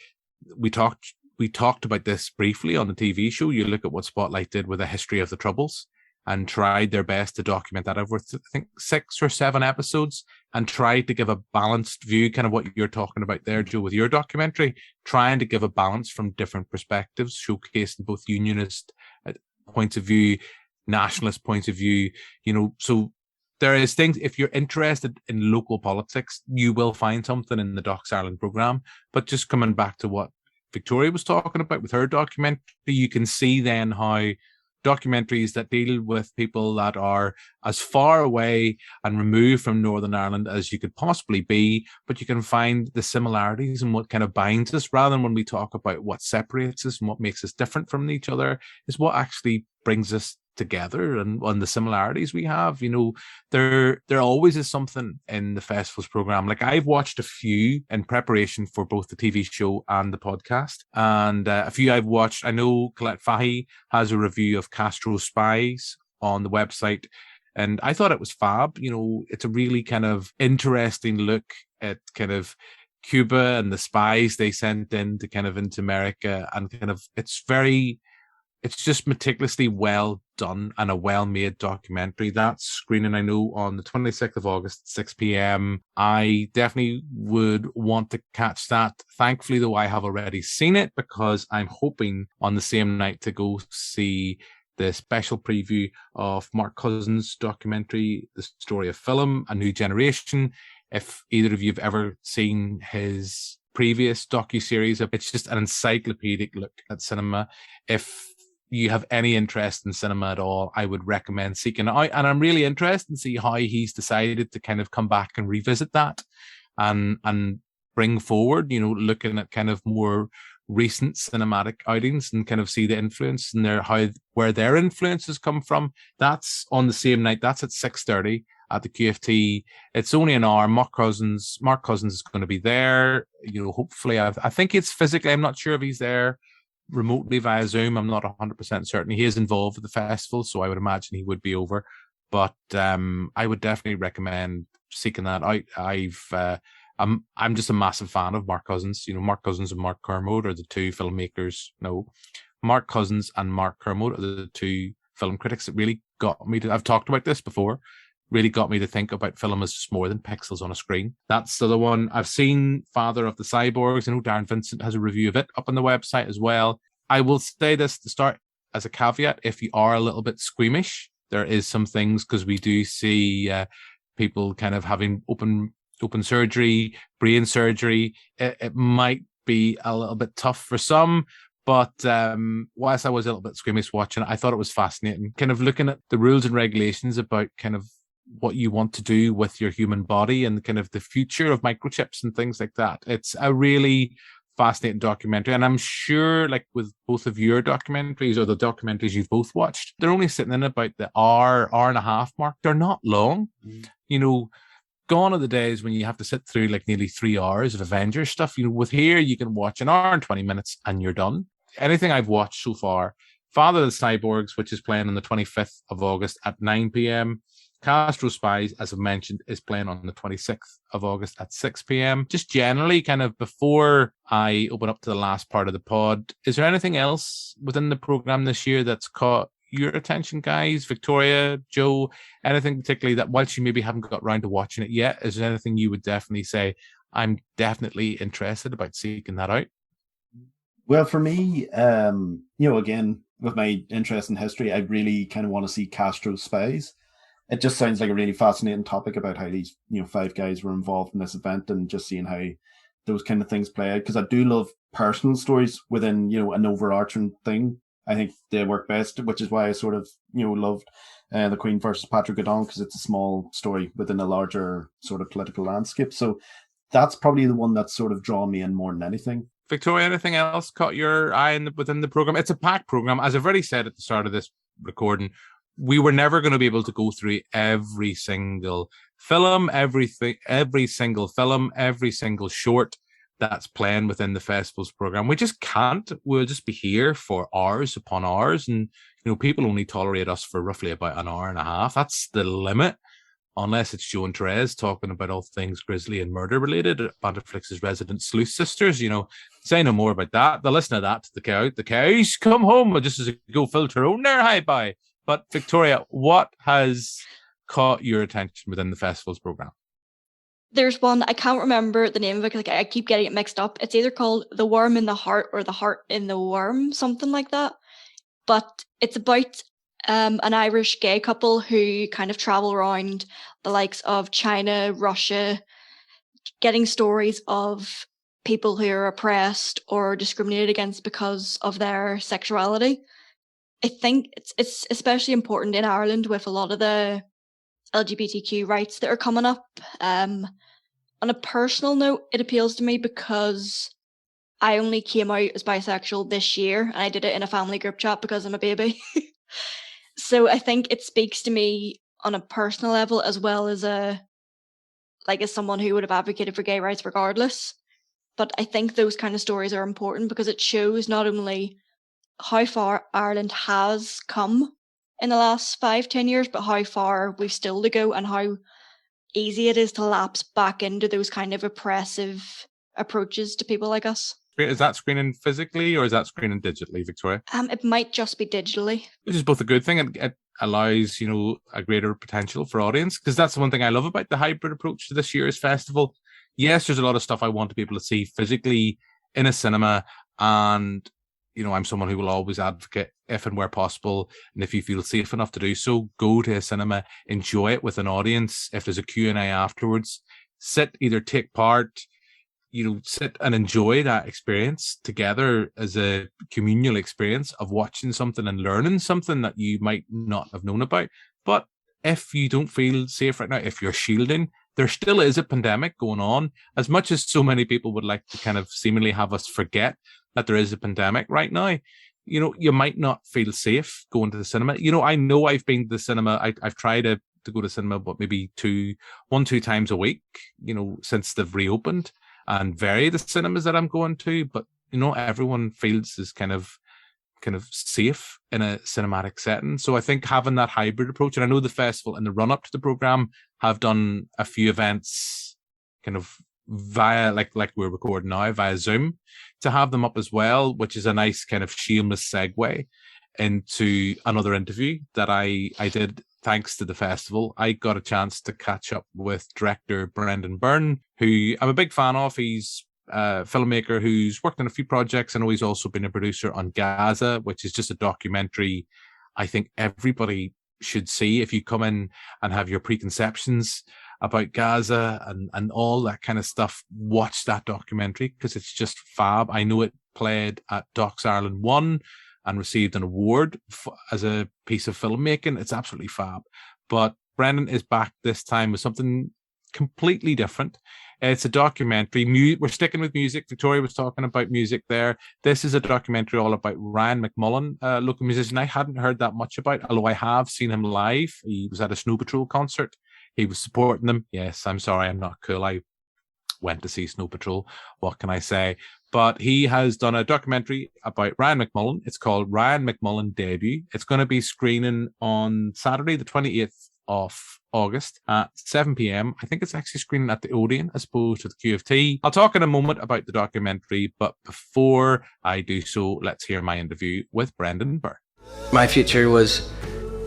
we talked about this briefly on the TV show. You look at what Spotlight did with A History of the Troubles, and tried their best to document that over, I think, 6 or 7 episodes, and tried to give a balanced view, kind of what you're talking about there, Joe, with your documentary, trying to give a balance from different perspectives, showcasing both unionist points of view, nationalist points of view, so there is things, if you're interested in local politics, you will find something in the Docs Ireland programme. But just coming back to what Victoria was talking about with her documentary, you can see then how documentaries that deal with people that are as far away and removed from Northern Ireland as you could possibly be, but you can find the similarities and what kind of binds us, rather than when we talk about what separates us and what makes us different from each other, is what actually brings us together, and the similarities we have. There always is something in the festival's program. Like, I've watched a few in preparation for both the TV show and the podcast, and a few I've watched. I know Colette Fahy has a review of Castro Spies on the website, and I thought it was fab. It's a really kind of interesting look at kind of Cuba and the spies they sent into America, and it's just meticulously well done and a well-made documentary. That's screening, I know, on the 26th of August, 6 p.m. I definitely would want to catch that. Thankfully, though, I have already seen it, because I'm hoping on the same night to go see the special preview of Mark Cousins' documentary, The Story of Film, A New Generation. If either of you have ever seen his previous docuseries, it's just an encyclopedic look at cinema. If you have any interest in cinema at all, I would recommend seeking it out. And I'm really interested to see how he's decided to kind of come back and revisit that and bring forward, looking at kind of more recent cinematic outings and kind of see the influence and where their influences come from. That's on the same night. That's at 6:30 at the QFT. It's only an hour. Mark Cousins is going to be there. Hopefully, I think it's physically, I'm not sure if he's there remotely via Zoom. I'm not 100% certain. He is involved with the festival, so I would imagine he would be over. But I would definitely recommend seeking that out. I'm just a massive fan of Mark Cousins. You know, Mark Cousins and Mark Kermode are the two filmmakers. No, Mark Cousins and Mark Kermode are the two film critics that really got me to. I've talked about this before. Really got me to think about film as just more than pixels on a screen. That's the other one. I've seen Father of the Cyborgs. I know Darren Vincent has a review of it up on the website as well. I will say this to start as a caveat: if you are a little bit squeamish, there is some things, because we do see people kind of having open surgery, brain surgery. It might be a little bit tough for some. But whilst I was a little bit squeamish watching it, I thought it was fascinating. Kind of looking at the rules and regulations about kind of what you want to do with your human body and kind of the future of microchips and things like that. It's a really fascinating documentary. And I'm sure, like with both of your documentaries or the documentaries you've both watched, they're only sitting in about the hour and a half mark. They're not long. You know, gone are the days when you have to sit through like nearly 3 hours of Avengers stuff. You know, with here, you can watch an hour and 20 minutes and you're done. Anything I've watched so far, Father of the Cyborgs, which is playing on the 25th of August at 9 p.m. Castro Spies, as I've mentioned, is playing on the 26th of August at 6 p.m. Just generally, kind of before I open up to the last part of the pod, is there anything else within the program this year that's caught your attention, guys? Victoria, Joe, anything particularly that, whilst you maybe haven't got around to watching it yet, is there anything you would definitely say, I'm definitely interested about seeking that out? Well, for me, you know, again, with my interest in history, I really kind of want to see Castro Spies. It just sounds like a really fascinating topic about how these, you know, 5 guys were involved in this event and just seeing how those kind of things play out. Because I do love personal stories within, you know, an overarching thing. I think they work best, which is why I sort of, you know, loved The Queen versus Patrick Godon, because it's a small story within a larger sort of political landscape. So that's probably the one that's sort of drawn me in more than anything. Victoria, anything else caught your eye within the program? It's a packed program. As I've already said at the start of this recording, we were never going to be able to go through every single film, every single film, every single short that's playing within the festival's program. We just can't. We'll just be here for hours upon hours. And, you know, people only tolerate us for roughly about an hour and a half. That's the limit. Unless it's Joe and Therese talking about all things grisly and murder related, Banterflix's resident sleuth sisters, you know, say no more about that. They'll listen to that to the cows come home, just as a go filter own their hi bye. But Victoria, what has caught your attention within the festival's program? There's one, I can't remember the name of it, like I keep getting it mixed up. It's either called The Worm in the Heart or The Heart in the Worm, something like that. But it's about an Irish gay couple who kind of travel around the likes of China, Russia, getting stories of people who are oppressed or discriminated against because of their sexuality. I think it's especially important in Ireland with a lot of the LGBTQ rights that are coming up. On a personal note, it appeals to me because I only came out as bisexual this year, and I did it in a family group chat because I'm a baby. So I think it speaks to me on a personal level, as well as as someone who would have advocated for gay rights regardless. But I think those kind of stories are important because it shows not only how far Ireland has come in the last 5-10 years, but how far we've still to go and how easy it is to lapse back into those kind of oppressive approaches to people like us. Is that screening physically or is that screening digitally, Victoria? It might just be digitally. Which is both a good thing and it allows, you know, a greater potential for audience, because that's the one thing I love about the hybrid approach to this year's festival. Yes, there's a lot of stuff I want to be able to see physically in a cinema, and you know, I'm someone who will always advocate, if and where possible, and if you feel safe enough to do so, go to a cinema, enjoy it with an audience. If there's a Q&A afterwards, either take part, you know, sit and enjoy that experience together as a communal experience of watching something and learning something that you might not have known about. But if you don't feel safe right now, if you're shielding, there still is a pandemic going on. As much as so many people would like to kind of seemingly have us forget that there is a pandemic right now, you know, you might not feel safe going to the cinema. You know I've been to the cinema. I've tried to go to cinema, but maybe 2 times a week, you know, since they've reopened, and vary the cinemas that I'm going to. But everyone feels is kind of safe in a cinematic setting. So I think having that hybrid approach, and I know the festival in the run up to the program have done a few events kind of via like we're recording now via Zoom, to have them up as well, which is a nice kind of shameless segue into another interview that I did thanks to the festival. I got a chance to catch up with director Brendan Byrne, who I'm a big fan of. He's a filmmaker who's worked on a few projects. I know he's also been a producer on Gaza, which is just a documentary I think everybody should see. If you come in and have your preconceptions about Gaza and all that kind of stuff, watch that documentary because it's just fab. I know it played at Docs Ireland 1 and received an award as a piece of filmmaking. It's absolutely fab. But Brendan is back this time with something completely different. It's a documentary. We're sticking with music. Victoria was talking about music there. This is a documentary all about Ryan McMullen, a local musician I hadn't heard that much about, although I have seen him live. He was at a Snow Patrol concert. He was supporting them. Yes, I'm sorry, I'm not cool. I went to see Snow Patrol. What can I say? But he has done a documentary about Ryan McMullen. It's called Ryan McMullen Debut. It's going to be screening on Saturday, the 28th of August at 7 p.m. I think it's actually screening at the Odeon as opposed to the QFT. I'll talk in a moment about the documentary, but before I do so, let's hear my interview with Brendan Byrne. My future was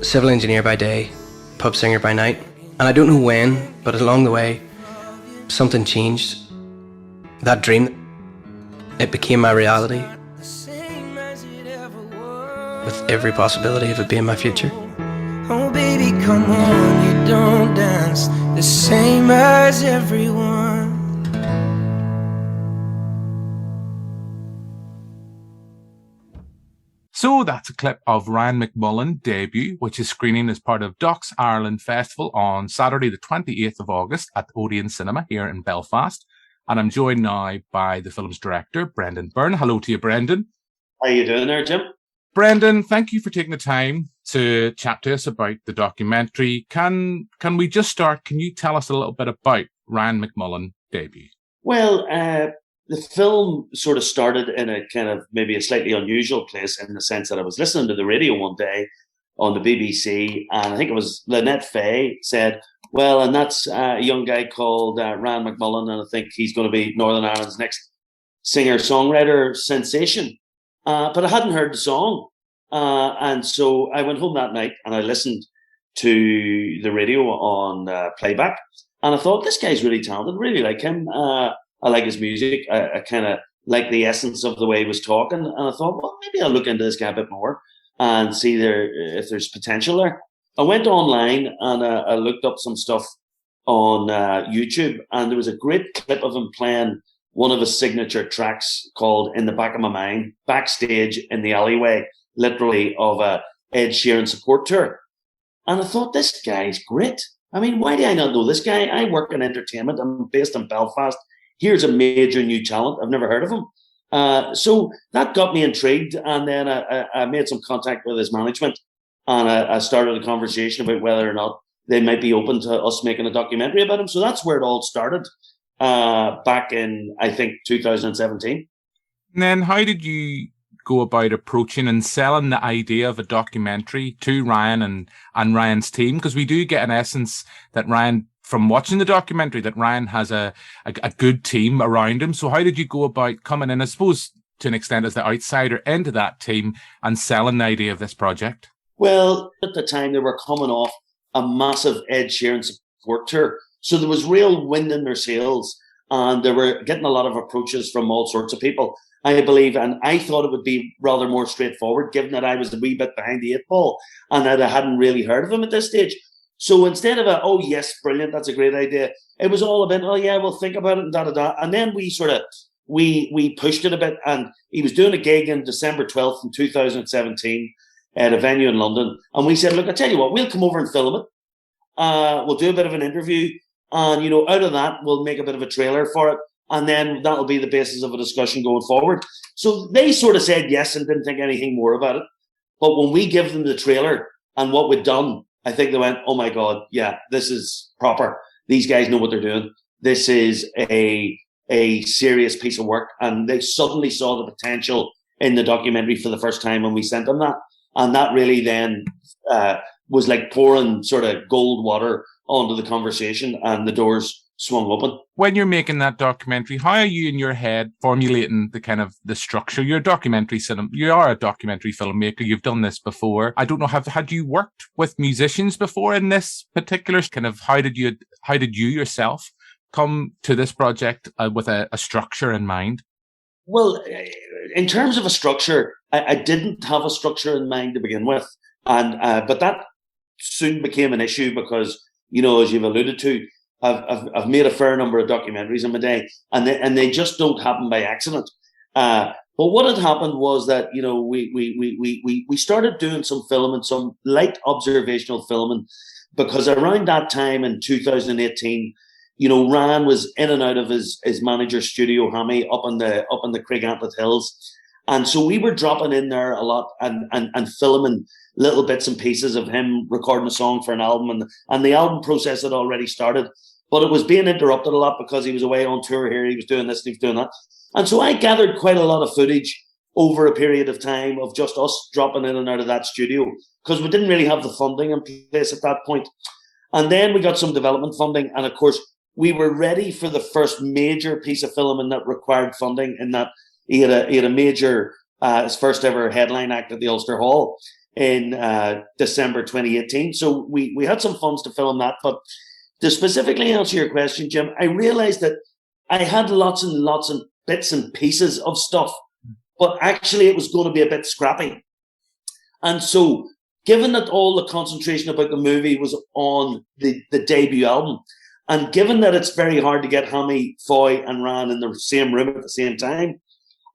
civil engineer by day, pub singer by night. And I don't know when, but along the way, something changed. That dream, it became my reality, with every possibility of it being my future. Oh baby, come on, you don't dance the same as everyone. So that's a clip of Ryan McMullen Debut, which is screening as part of Docs Ireland Festival on Saturday the 28th of August at Odeon Cinema here in Belfast. And I'm joined now by the film's director, Brendan Byrne. Hello to you, Brendan. How you doing there, Jim? Brendan, thank you for taking the time to chat to us about the documentary. Can we just start? Can you tell us a little bit about Ryan McMullen Debut? Well, the film sort of started in a kind of maybe a slightly unusual place in the sense that I was listening to the radio one day on the BBC, and I think it was Lynette Faye said, well, and that's a young guy called Ryan McMullen, and I think he's going to be Northern Ireland's next singer-songwriter sensation. But I hadn't heard the song. And so I went home that night and I listened to the radio on playback. And I thought, this guy's really talented, really like him. I like his music. I kind of like the essence of the way he was talking. And I thought, well, maybe I'll look into this guy a bit more and see if there's potential there. I went online and I looked up some stuff on YouTube, and there was a great clip of him playing one of his signature tracks called In the Back of My Mind, backstage in the alleyway, literally, of a Ed Sheeran support tour. And I thought, this guy's great. I mean, why do I not know this guy? I work in entertainment. I'm based in Belfast. Here's a major new talent. I've never heard of him. So that got me intrigued. And then I made some contact with his management, and I started a conversation about whether or not they might be open to us making a documentary about him. So that's where it all started. Back in, I think, 2017. And then how did you go about approaching and selling the idea of a documentary to Ryan and Ryan's team? Because we do get an essence that Ryan, from watching the documentary, that Ryan has a good team around him. So how did you go about coming in, I suppose, to an extent, as the outsider into that team and selling the idea of this project? Well, at the time, they were coming off a massive Ed Sheeran support tour. So there was real wind in their sails, and they were getting a lot of approaches from all sorts of people, I believe. And I thought it would be rather more straightforward, given that I was a wee bit behind the eight ball and that I hadn't really heard of him at this stage. So instead of oh, yes, brilliant, that's a great idea, it was all about, oh, yeah, we'll think about it and da-da-da. And then we sort of, we pushed it a bit. And he was doing a gig on December 12th in 2017 at a venue in London. And we said, look, I tell you what, we'll come over and film it. We'll do a bit of an interview. And, out of that, we'll make a bit of a trailer for it. And then that'll be the basis of a discussion going forward. So they sort of said yes and didn't think anything more about it. But when we give them the trailer and what we'd done, I think they went, oh, my God, yeah, this is proper. These guys know what they're doing. This is a a serious piece of work, and they suddenly saw the potential in the documentary for the first time when we sent them that. And that really then was like pouring sort of gold water onto the conversation, and the doors swung open. When you're making that documentary, how are you in your head formulating the kind of the structure? You're a documentary you are a documentary filmmaker. You've done this before. I don't know, had you worked with musicians before in this particular kind of, how did you yourself come to this project with a structure in mind? Well, in terms of a structure, I didn't have a structure in mind to begin with. And but that soon became an issue because, you know, as you've alluded to, I've made a fair number of documentaries in my day, and they just don't happen by accident. But what had happened was that, you know, we started doing some filming, some light observational filming, because around that time in 2018, you know, Ryan was in and out of his manager's studio, Hammy, up in the Craigantlet Hills. And so we were dropping in there a lot and filming little bits and pieces of him recording a song for an album. And the album process had already started, but it was being interrupted a lot because he was away on tour here. He was doing this, he was doing that. And so I gathered quite a lot of footage over a period of time of just us dropping in and out of that studio, because we didn't really have the funding in place at that point. And then we got some development funding. And of course, we were ready for the first major piece of filming that required funding, in that he had a major, his first ever headline act at the Ulster Hall in December 2018. So we had some funds to film that. But to specifically answer your question, Jim, I realized that I had lots and lots of bits and pieces of stuff, but actually it was going to be a bit scrappy. And so, given that all the concentration about the movie was on the debut album, and given that it's very hard to get Hammy, Foy and Ryan in the same room at the same time,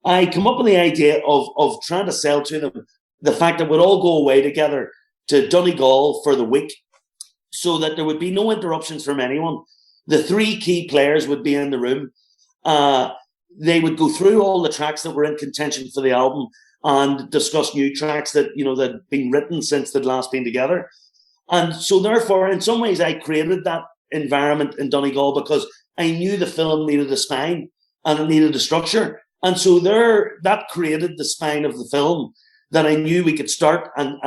I come up with the idea of trying to sell to them the fact that we'd all go away together to Donegal for the week, so that there would be no interruptions from anyone. The three key players would be in the room. They would go through all the tracks that were in contention for the album and discuss new tracks that, you know, that had been written since they'd last been together. And so therefore, in some ways, I created that environment in Donegal because I knew the film needed a spine and it needed a structure. And so that created the spine of the film that I knew we could start and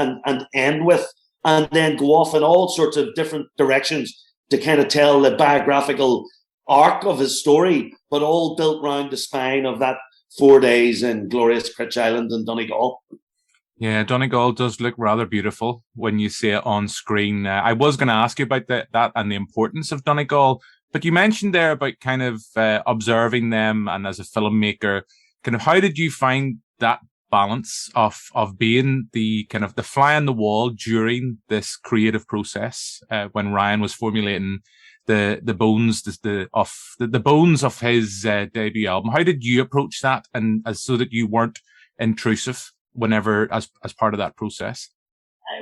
end with, and then go off in all sorts of different directions to kind of tell the biographical arc of his story, but all built around the spine of that 4 days in glorious Critch Island and Donegal. Yeah, Donegal does look rather beautiful when you see it on screen. I was going to ask you about that and the importance of Donegal, but you mentioned there about kind of observing them, and as a filmmaker, kind of how did you find that balance of being the kind of the fly on the wall during this creative process when Ryan was formulating the bones of his debut album? How did you approach that, and so that you weren't intrusive whenever as part of that process?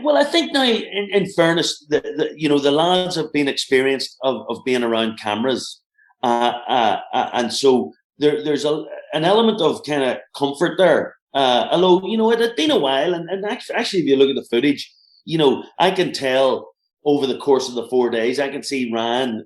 Well, I think now, in fairness, the lads have been experienced of being around cameras, and so there's an element of kind of comfort there. Although, you know, it had been a while, and actually, if you look at the footage, you know, I can tell over the course of the 4 days, I can see Ryan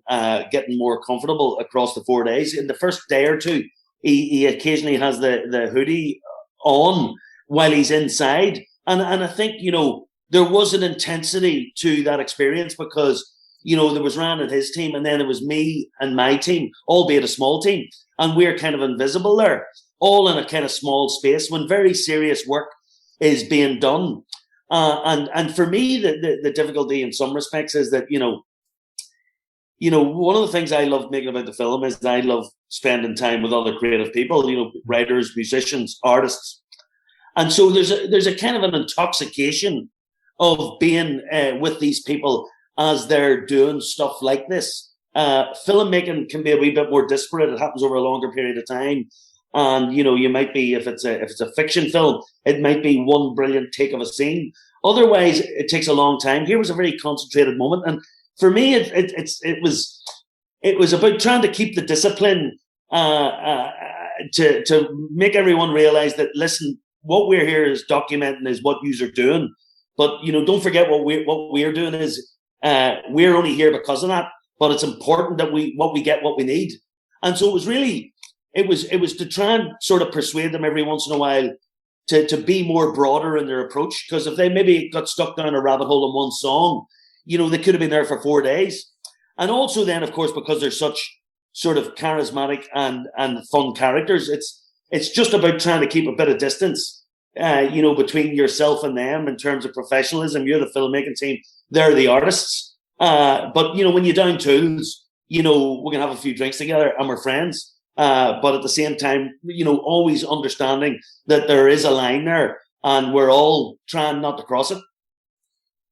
getting more comfortable across the 4 days. In the first day or two, he occasionally has the hoodie on while he's inside. And I think, you know, there was an intensity to that experience because, you know, there was Ryan and his team, and then it was me and my team, albeit a small team. And we're kind of invisible there, all in a kind of small space when very serious work is being done. And for me, the difficulty in some respects is that, you know, one of the things I love making about the film is that I love spending time with other creative people, you know, writers, musicians, artists. And so there's a kind of an intoxication of being with these people as they're doing stuff like this. Filmmaking can be a wee bit more disparate. It happens over a longer period of time. And, you know, you might be, if it's a fiction film, it might be one brilliant take of a scene. Otherwise, it takes a long time. Here was a very concentrated moment. And for me, it was about trying to keep the discipline to make everyone realize that, listen, what we're here is documenting is what yous are doing. But, you know, don't forget what we're doing is we're only here because of that. But it's important that what we get what we need. And so it was really it was to try and sort of persuade them every once in a while to be more broader in their approach. Because if they maybe got stuck down a rabbit hole in one song, they could have been there for 4 days. And also then, of course, because they're such sort of charismatic and fun characters, it's just about trying to keep a bit of distance, between yourself and them in terms of professionalism. You're the filmmaking team, they're the artists. But when you're down tools, we can have a few drinks together and we're friends. But at the same time, always understanding that there is a line there and we're all trying not to cross it.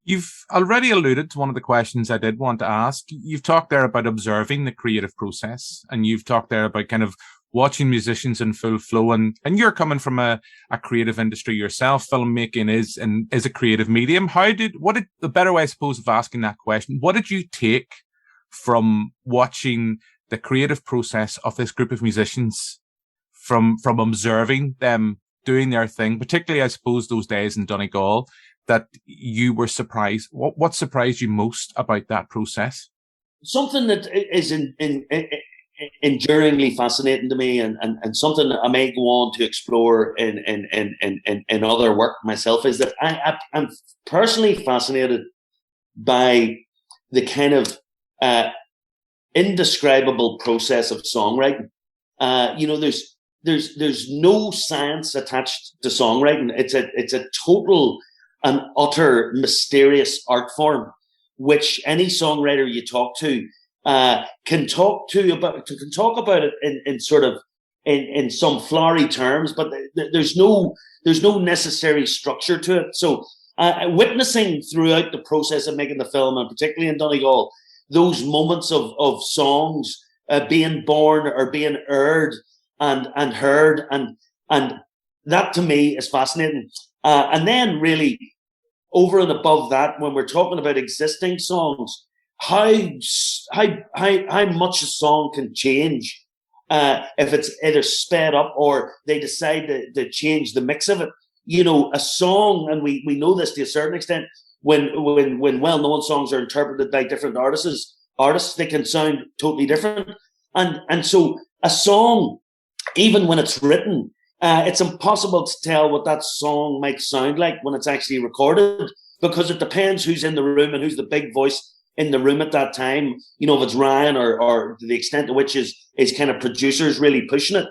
You've already alluded to one of the questions I did want to ask. You've talked there about observing the creative process, and you've talked there about kind of watching musicians in full flow. And you're coming from a creative industry yourself. Filmmaking is a creative medium. The better way, I suppose, of asking that question, what did you take from watching the creative process of this group of musicians, from observing them doing their thing, particularly, I suppose, those days in Donegal, that you were surprised? What surprised you most about that process? Something that is enduringly fascinating to me, and something that I may go on to explore in other work myself, is that I'm personally fascinated by the kind of indescribable process of songwriting. There's no science attached to songwriting. It's a total and utter mysterious art form, which any songwriter you talk to can talk about it in sort of in some flowery terms, but there's no necessary structure to it. So witnessing throughout the process of making the film, and particularly in Donegal, those moments of songs being born or being aired and heard, and that to me is fascinating. And then really over and above that, when we're talking about existing songs, how much a song can change if it's either sped up or they decide to change the mix of it. A song, and we know this to a certain extent, when well-known songs are interpreted by different artists, they can sound totally different. And so a song, even when it's written, it's impossible to tell what that song might sound like when it's actually recorded, because it depends who's in the room and who's the big voice in the room at that time. If it's Ryan or to the extent to which is kind of producers really pushing it.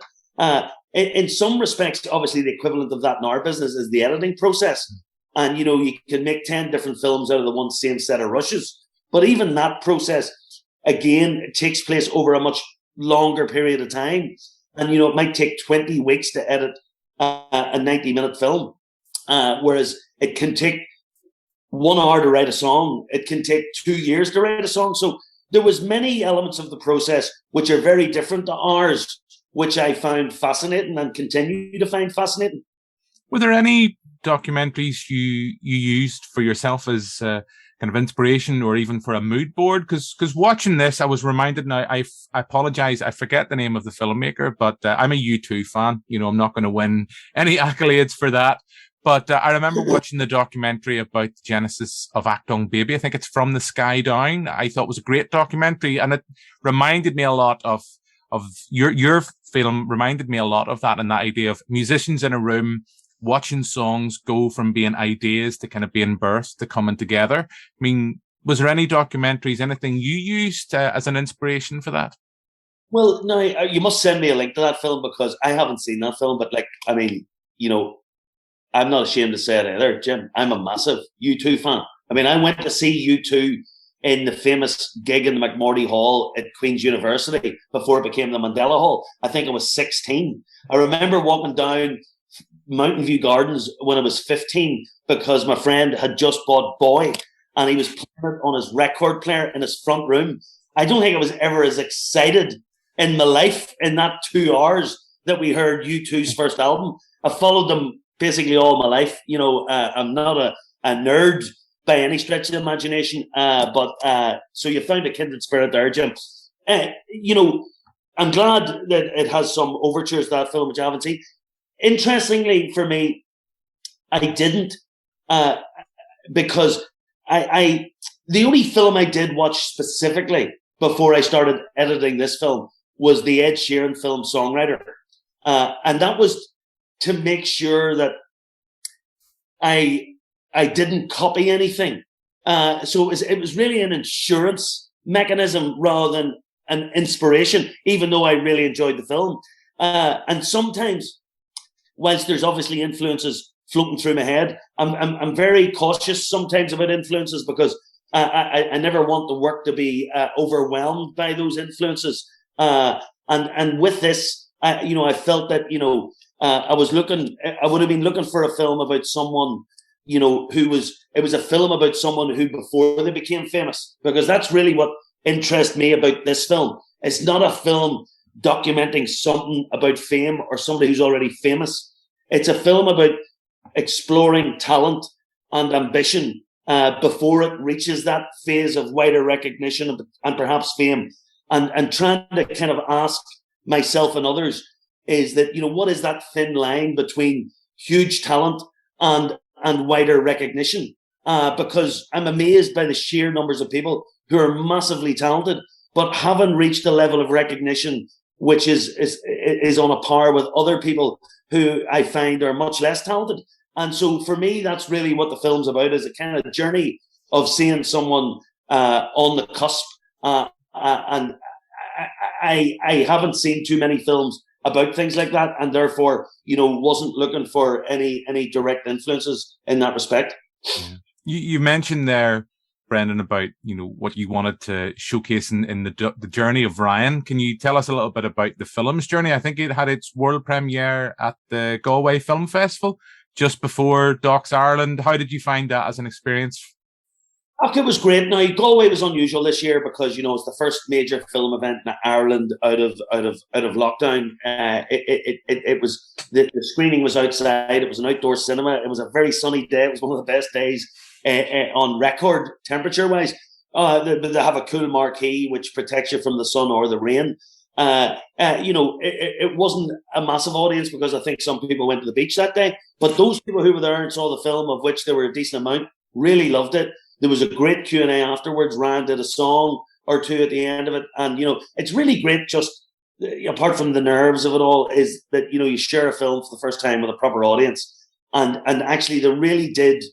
In some respects, obviously the equivalent of that in our business is the editing process. And, you can make 10 different films out of the one same set of rushes. But even that process, again, it takes place over a much longer period of time. And, it might take 20 weeks to edit a 90-minute film, whereas it can take 1 hour to write a song. It can take 2 years to write a song. So there was many elements of the process which are very different to ours, which I found fascinating and continue to find fascinating. Were there any documentaries you used for yourself as kind of inspiration, or even for a mood board? Because watching this, I was reminded now, I apologize, I forget the name of the filmmaker, but I'm a U2 fan. I'm not going to win any accolades for that. But I remember watching the documentary about the genesis of Achtung Baby. I think it's From the Sky Down. I thought it was a great documentary, and it reminded me a lot of your film, reminded me a lot of that, and that idea of musicians in a room watching songs go from being ideas to kind of being birthed to coming together. I mean, was there any documentaries, anything you used as an inspiration for that? Well, no, you must send me a link to that film, because I haven't seen that film. But I'm not ashamed to say it either, Jim. I'm a massive U2 fan. I went to see U2 in the famous gig in the McMurdy Hall at Queen's University before it became the Mandela Hall. I think I was 16. I remember walking down Mountain View Gardens when I was 15, because my friend had just bought Boy and he was playing it on his record player in his front room. I don't think I was ever as excited in my life in that 2 hours that we heard U2's first album. I followed them basically all my life. I'm not a nerd by any stretch of the imagination, but so you found a kindred spirit there, Jim. I'm glad that it has some overtures to that film, which I haven't seen. Interestingly for me, I didn't, because the only film I did watch specifically before I started editing this film was the Ed Sheeran film songwriter. And that was to make sure that I didn't copy anything. So it was really an insurance mechanism rather than an inspiration, even though I really enjoyed the film. And sometimes, whilst there's obviously influences floating through my head, I'm very cautious sometimes about influences because I never want the work to be overwhelmed by those influences. And with this, I felt that, I would have been looking for a film about someone, it was a film about someone who before they became famous, because that's really what interests me about this film. It's not a film documenting something about fame or somebody who's already famous. It's a film about exploring talent and ambition before it reaches that phase of wider recognition and perhaps fame, and trying to kind of ask myself and others is that, what is that thin line between huge talent and wider recognition? Because I'm amazed by the sheer numbers of people who are massively talented but haven't reached the level of recognition which is on a par with other people who I find are much less talented. And so for me, that's really what the film's about, is a kind of journey of seeing someone on the cusp. And I haven't seen too many films about things like that, and therefore, wasn't looking for any direct influences in that respect. Yeah. You mentioned there, Brendan, about what you wanted to showcase in the journey of Ryan. Can you tell us a little bit about the film's journey? I think it had its world premiere at the Galway Film Festival just before Docs Ireland. How did you find that as an experience? It was great. Now, Galway was unusual this year because it's the first major film event in Ireland out of lockdown. It was the screening was outside. It was an outdoor cinema. It was a very sunny day. It was one of the best days on record temperature wise. They have a cool marquee which protects you from the sun or the rain. It wasn't a massive audience because I think some people went to the beach that day. But those people who were there and saw the film, of which there were a decent amount, really loved it. There was a great Q&A afterwards. Ryan did a song or two at the end of it. And, it's really great, just apart from the nerves of it all, is that, you share a film for the first time with a proper audience. And actually, they really did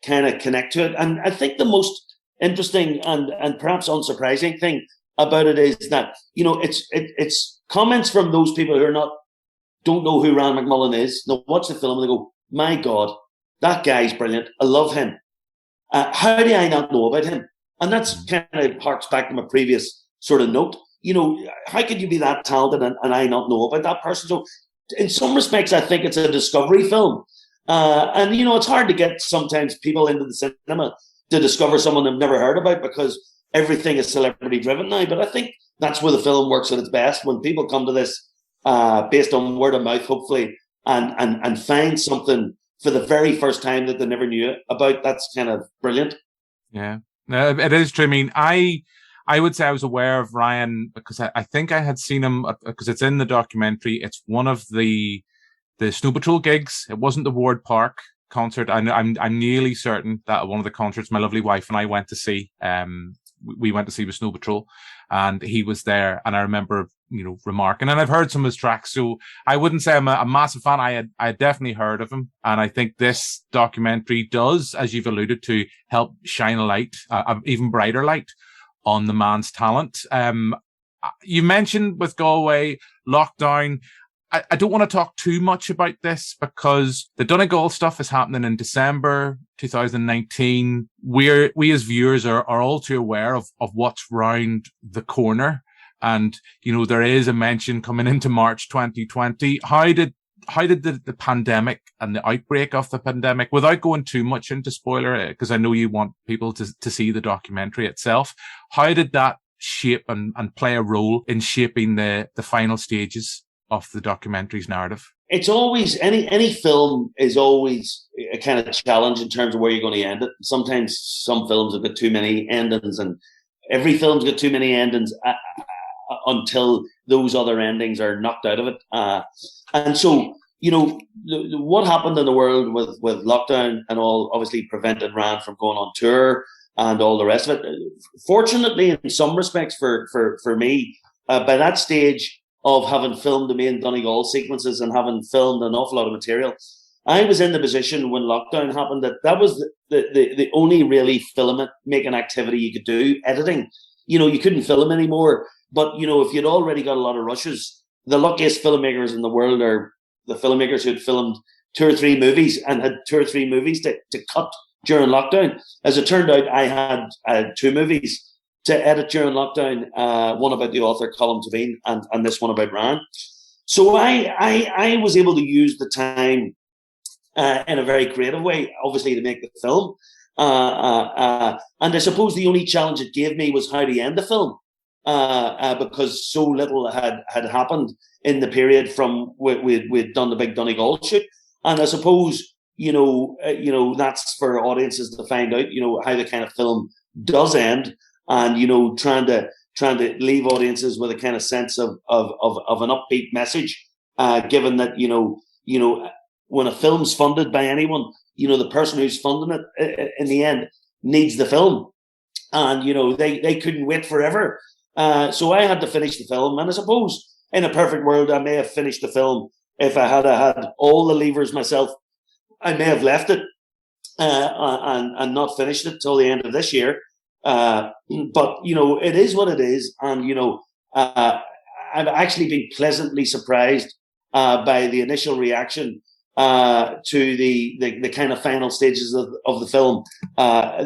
kind of connect to it. And I think the most interesting and perhaps unsurprising thing about it is that, it's comments from those people who don't know who Ryan McMullen is. They'll watch the film and they go, my God, that guy's brilliant. I love him. How do I not know about him? And that's kind of harks back to my previous sort of note. How could you be that talented and I not know about that person? So in some respects, I think it's a discovery film. And it's hard to get sometimes people into the cinema to discover someone they've never heard about because everything is celebrity driven now. But I think that's where the film works at its best, when people come to this based on word of mouth, hopefully, and find something for the very first time that they never knew about. That's kind of brilliant. Yeah, it is true. I mean, I would say I was aware of Ryan because I think I had seen him because it's in the documentary. It's one of the Snow Patrol gigs. It wasn't the Ward Park concert. I'm nearly certain that one of the concerts my lovely wife and I went to see, we went to see with Snow Patrol, and he was there. And I remember, remarking, and I've heard some of his tracks, so I wouldn't say I'm a massive fan. I had definitely heard of him, and I think this documentary does, as you've alluded to, help shine a light, an even brighter light, on the man's talent. You mentioned with Galway lockdown. I don't want to talk too much about this because the Donegal stuff is happening in December 2019. We as viewers are all too aware of what's round the corner. And, there is a mention coming into March 2020. How did the pandemic and the outbreak of the pandemic, without going too much into spoiler, because I know you want people to see the documentary itself, how did that shape and play a role in shaping the final stages of the documentary's narrative? It's always, any film is always a kind of challenge in terms of where you're going to end it. Sometimes some films have got too many endings, and every film's got too many endings until those other endings are knocked out of it. And so, what happened in the world with lockdown and all obviously prevented Ryan from going on tour and all the rest of it. Fortunately, in some respects for me, by that stage of having filmed the main Donegal sequences and having filmed an awful lot of material, I was in the position when lockdown happened that was the only really film making activity you could do, editing. You couldn't film anymore. But, if you'd already got a lot of rushes, the luckiest filmmakers in the world are the filmmakers who'd filmed 2 or 3 movies and had 2 or 3 movies to cut during lockdown. As it turned out, I had 2 movies to edit during lockdown, one about the author Colm Tóibín and this one about Ryan. So I was able to use the time in a very creative way, obviously, to make the film. And I suppose the only challenge it gave me was how to end the film, because so little had happened in the period from we'd done the big Donegal shoot. And I suppose, that's for audiences to find out, how the kind of film does end, and, trying to leave audiences with a kind of sense of an upbeat message, given that, when a film's funded by anyone, the person who's funding it in the end needs the film. And, they couldn't wait forever. So I had to finish the film. And I suppose in a perfect world, I may have finished the film. If I had all the levers myself, I may have left it and not finished it till the end of this year. But, it is what it is. And, I've actually been pleasantly surprised by the initial reaction to the kind of final stages of the film.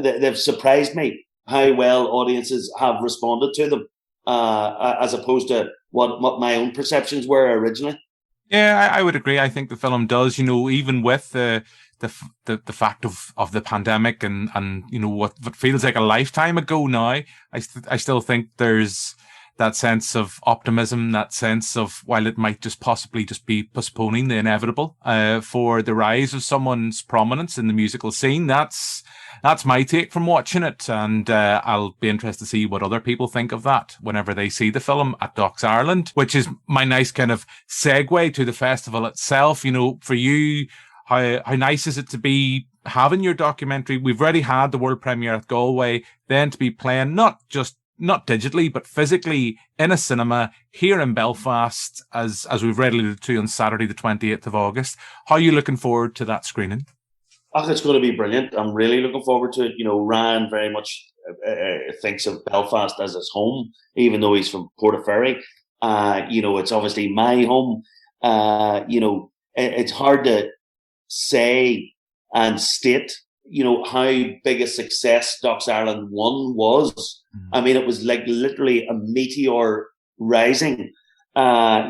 They've surprised me how well audiences have responded to them, as opposed to what my own perceptions were originally. Yeah, I would agree. I think the film does, even with the fact of the pandemic and what feels like a lifetime ago now, I still think there's that sense of optimism, that sense of, while it might just possibly just be postponing the inevitable for the rise of someone's prominence in the musical scene. That's my take from watching it, and I'll be interested to see what other people think of that whenever they see the film at Docs Ireland, which is my nice kind of segue to the festival itself. For you, how nice is it to be having your documentary? We've already had the world premiere at Galway, then to be playing not digitally, but physically in a cinema here in Belfast, as we've read alluded to, on Saturday, the 28th of August. How are you looking forward to that screening? Oh, it's going to be brilliant. I'm really looking forward to it. Ryan very much thinks of Belfast as his home, even though he's from Portaferry. It's obviously my home. It's hard to say and state, how big a success Docs Ireland 1 was. I mean, it was like literally a meteor rising, as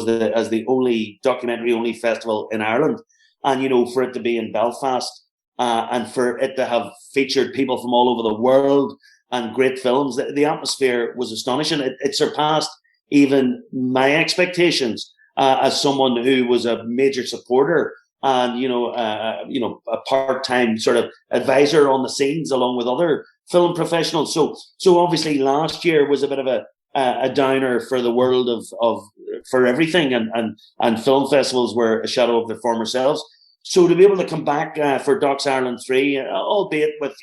the only documentary-only festival in Ireland. And, for it to be in Belfast, and for it to have featured people from all over the world and great films, the atmosphere was astonishing. It surpassed even my expectations as someone who was a major supporter and, a part-time sort of advisor on the scenes along with other film professionals. So obviously last year was a bit of a downer for the world for everything, and film festivals were a shadow of their former selves. So to be able to come back for Docs Ireland 3, albeit with,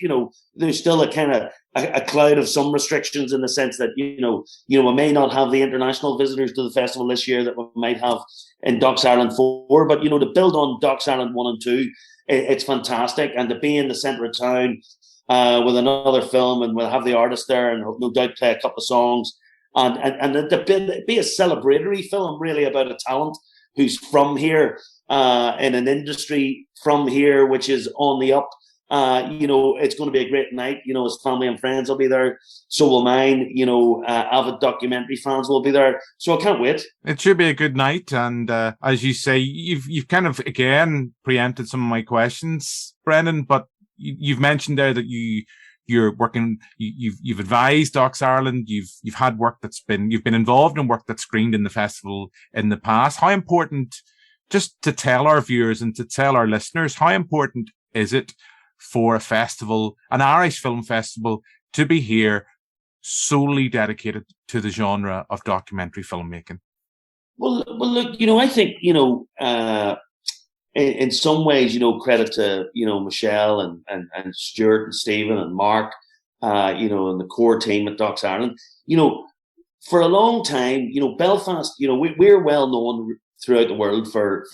there's still a kind of a cloud of some restrictions in the sense that, we may not have the international visitors to the festival this year that we might have in Docs Ireland 4. But, to build on Docs Ireland 1 and 2, it's fantastic. And to be in the centre of town with another film, and we'll have the artist there and no doubt play a couple of songs. And to be a celebratory film, really, about a talent who's from here, in an industry from here, which is on the up. It's going to be a great night. His family and friends will be there. So will mine. Avid documentary fans will be there. So I can't wait. It should be a good night. And as you say, you've kind of, again, preempted some of my questions, Brendan, but you've mentioned there that you're working, you've advised Docs Ireland, you've had work you've been involved in work that's screened in the festival in the past. How important, just to tell our viewers and to tell our listeners, how important is it for a festival, an Irish film festival, to be here solely dedicated to the genre of documentary filmmaking? Well, look, I think, in some ways, credit to, Michelle and Stuart and Stephen and Mark, and the core team at Docs Ireland. for a long time, you know, Belfast, you know, we're well known throughout the world for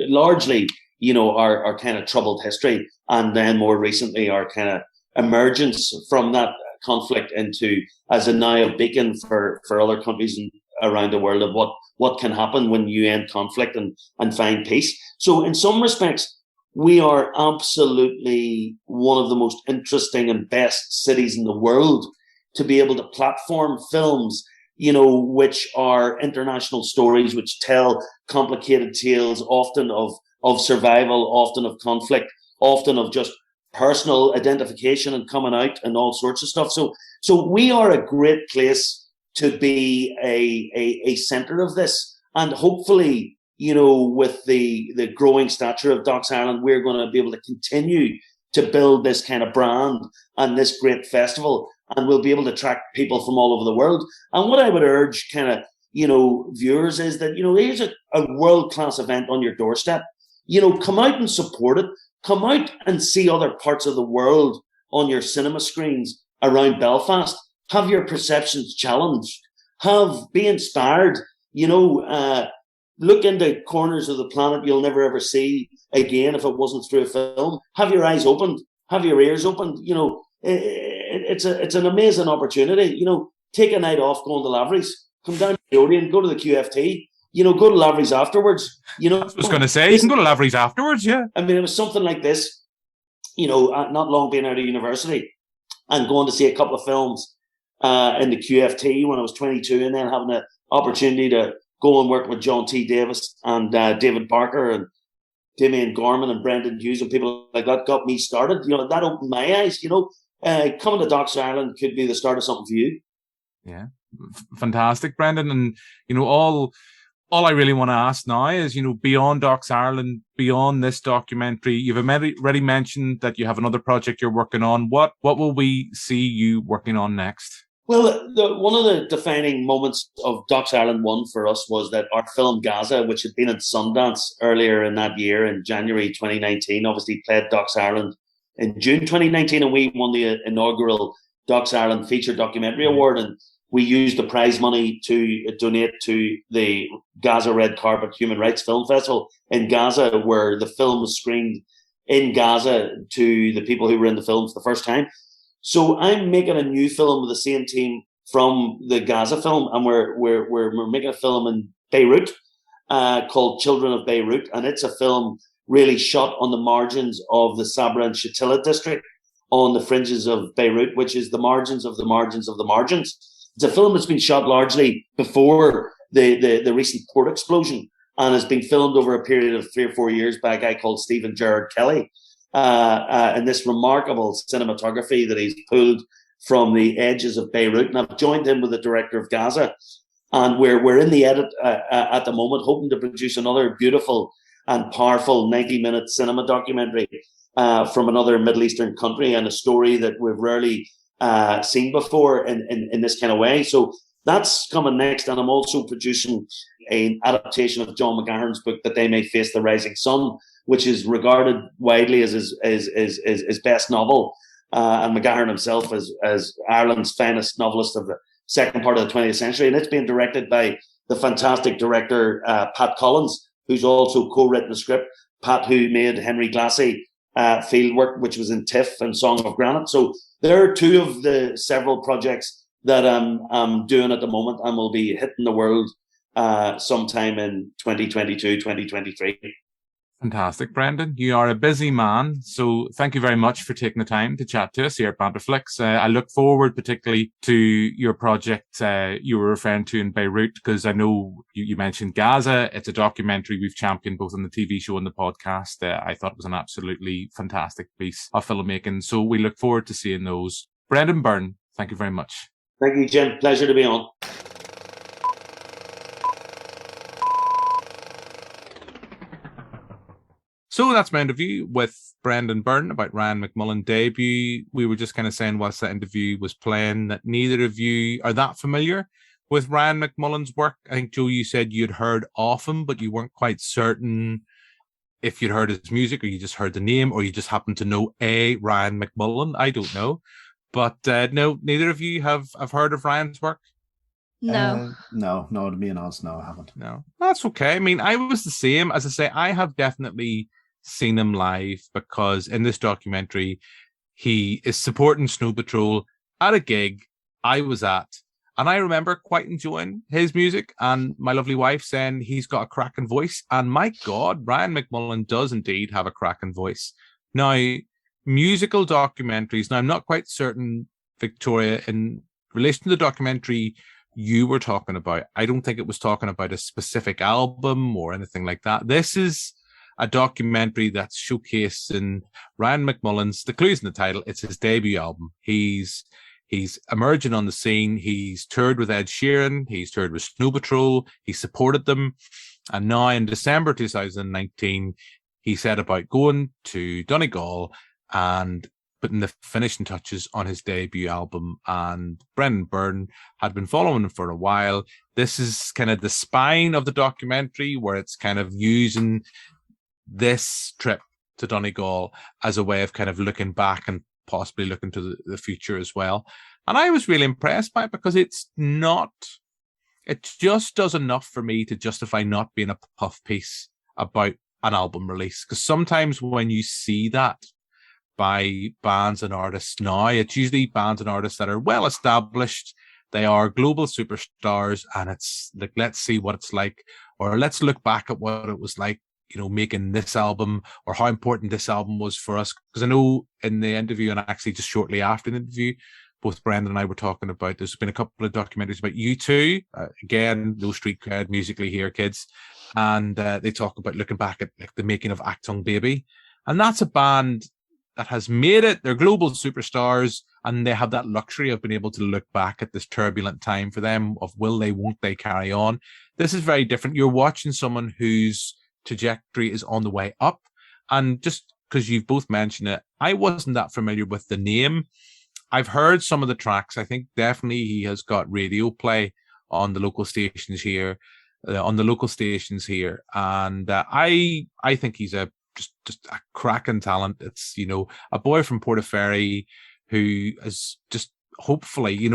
largely, you know, our kind of troubled history, and then more recently our kind of emergence from that conflict into as a now a beacon for other countries around the world of what can happen when you end conflict and find peace. So in some respects, we are absolutely one of the most interesting and best cities in the world to be able to platform films, you know, which are international stories, which tell complicated tales, often of survival, often of conflict, often of just personal identification and coming out and all sorts of stuff. So we are a great place to be a center of this. And hopefully, you know, with the growing stature of Docs Ireland, we're going to be able to continue to build this kind of brand and this great festival. And we'll be able to attract people from all over the world. And what I would urge kind of, you know, viewers is that, you know, here's a world-class event on your doorstep. You know, come out and support it. Come out and see other parts of the world on your cinema screens around Belfast. Have your perceptions challenged. Be inspired. You know, look into corners of the planet you'll never ever see again if it wasn't through a film. Have your eyes opened. Have your ears opened. You know, it's an amazing opportunity. You know, take a night off going to Lavery's. Come down to the Odeon, go to the QFT. You know, go to Lavery's afterwards. You know, I was going to say, you can go to Lavery's afterwards, yeah. I mean, it was something like this, you know, not long being out of university and going to see a couple of films in the QFT when I was 22, and then having the opportunity to go and work with John T. Davis and David Barker and Damien Gorman and Brendan Hughes and people like that got me started. You know, that opened my eyes. You know, coming to Docs Ireland could be the start of something for you. Yeah, fantastic, Brendan. And, you know, all I really want to ask now is, you know, beyond Docs Ireland, beyond this documentary, you've already mentioned that you have another project you're working on. What will we see you working on next? Well, one of the defining moments of Docs Ireland 1 for us was that our film Gaza, which had been at Sundance earlier in that year, in January 2019, obviously played Docs Ireland in June 2019, and we won the inaugural Docs Ireland Feature Documentary Award, and we used the prize money to donate to the Gaza Red Carpet Human Rights Film Festival in Gaza, where the film was screened in Gaza to the people who were in the film for the first time. So I'm making a new film with the same team from the Gaza film, and we're making a film in Beirut called Children of Beirut, and it's a film really shot on the margins of the Sabra and Shatila district, on the fringes of Beirut, which is the margins of the margins of the margins. It's a film that's been shot largely before the recent port explosion and has been filmed over a period of 3 or 4 years by a guy called Stephen Gerard Kelly. And this remarkable cinematography that he's pulled from the edges of Beirut. And I've joined him with the director of Gaza. And we're in the edit at the moment, hoping to produce another beautiful and powerful 90-minute cinema documentary from another Middle Eastern country, and a story that we've rarely seen before in this kind of way. So that's coming next. And I'm also producing an adaptation of John McGahern's book, That They May Face the Rising Sun, which is regarded widely as his best novel. And McGahern himself as Ireland's finest novelist of the second part of the 20th century. And it's being directed by the fantastic director, Pat Collins, who's also co-written the script. Pat, who made Henry Glassy Fieldwork, which was in TIFF and Song of Granite. So there are two of the several projects that I'm doing at the moment, and will be hitting the world sometime in 2022, 2023. Fantastic, Brendan. You are a busy man, so thank you very much for taking the time to chat to us here at Banterflix. I look forward particularly to your project you were referring to in Beirut, because I know you mentioned Gaza. It's a documentary we've championed both on the TV show and the podcast. I thought it was an absolutely fantastic piece of filmmaking, so we look forward to seeing those. Brendan Byrne, thank you very much. Thank you, Jim. Pleasure to be on. So that's my interview with Brendan Byrne about Ryan McMullen debut. We were just kind of saying whilst that interview was playing that neither of you are that familiar with Ryan McMullen's work. I think, Joe, you said you'd heard of him, but you weren't quite certain if you'd heard his music, or you just heard the name, or you just happened to know a Ryan McMullen. I don't know. But no, neither of you have heard of Ryan's work? No. No, to be honest, no, I haven't. No, that's okay. I mean, I was the same. As I say, I have definitely seen him live because in this documentary, he is supporting Snow Patrol at a gig I was at. And I remember quite enjoying his music and my lovely wife saying he's got a cracking voice. And my God, Ryan McMullen does indeed have a cracking voice. Now, musical documentaries. Now, I'm not quite certain, Victoria, in relation to the documentary you were talking about, I don't think it was talking about a specific album or anything like that. This is a documentary that's showcasing Ryan McMullen's, the clues in the title, it's his debut album. He's emerging on the scene. He's toured with Ed Sheeran. He's toured with Snow Patrol. He supported them. And now in December 2019, he set about going to Donegal and putting the finishing touches on his debut album. And Brendan Byrne had been following him for a while. This is kind of the spine of the documentary, where it's kind of using this trip to Donegal as a way of kind of looking back and possibly looking to the future as well. And I was really impressed by it because it just does enough for me to justify not being a puff piece about an album release. Because sometimes when you see that by bands and artists now, it's usually bands and artists that are well established. They are global superstars, and it's like, let's see what it's like, or let's look back at what it was like, making this album, or how important this album was for us. Because I know in the interview, and actually just shortly after the interview, both Brendan and I were talking about, there's been a couple of documentaries about U2. Again, no street cred musically here, kids. And they talk about looking back at like the making of Achtung Baby. And that's a band that has made it. They're global superstars, and they have that luxury of being able to look back at this turbulent time for them of will they, won't they carry on. This is very different. You're watching someone whose trajectory is on the way up. And just because you've both mentioned it, I wasn't that familiar with the name. I've heard some of the tracks. I think definitely he has got radio play on the local stations here, and I think he's just a cracking talent. It's a boy from Portaferry who is just hopefully,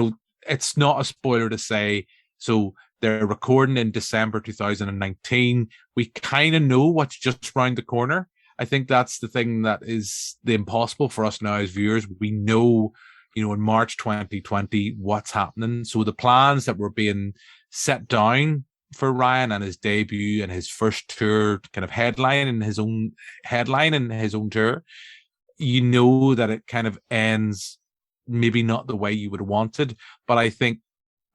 it's not a spoiler to say. So they're recording in December 2019. We kind of know what's just around the corner. I think that's the thing that is the impossible for us now as viewers. We know, in March 2020, what's happening. So the plans that were being set down for Ryan and his debut and his first tour, kind of headline in his own tour, that it kind of ends maybe not the way you would have wanted. But I think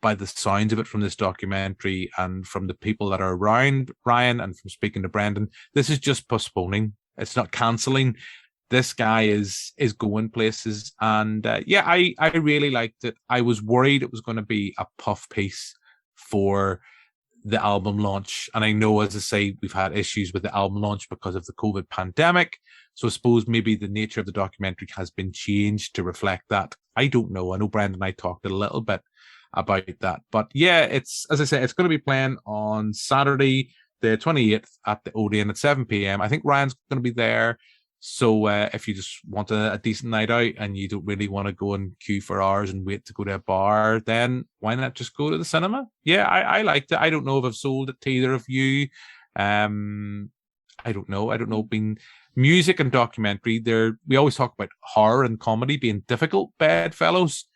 by the sounds of it from this documentary and from the people that are around Ryan and from speaking to Brendan, this is just postponing. It's not cancelling. This guy is going places. And I really liked it. I was worried it was going to be a puff piece for the album launch. And I know, as I say, we've had issues with the album launch because of the COVID pandemic. So I suppose maybe the nature of the documentary has been changed to reflect that. I don't know. I know Brendan and I talked a little bit about that. But yeah, it's, as I say, it's going to be playing on Saturday, the 28th at the Odeon at 7 p.m. I think Ryan's going to be there. So if you just want a decent night out and you don't really want to go and queue for hours and wait to go to a bar, then why not just go to the cinema? Yeah, I liked it. I don't know if I've sold it to either of you. I don't know. Being music and documentary, we always talk about horror and comedy being difficult bedfellows.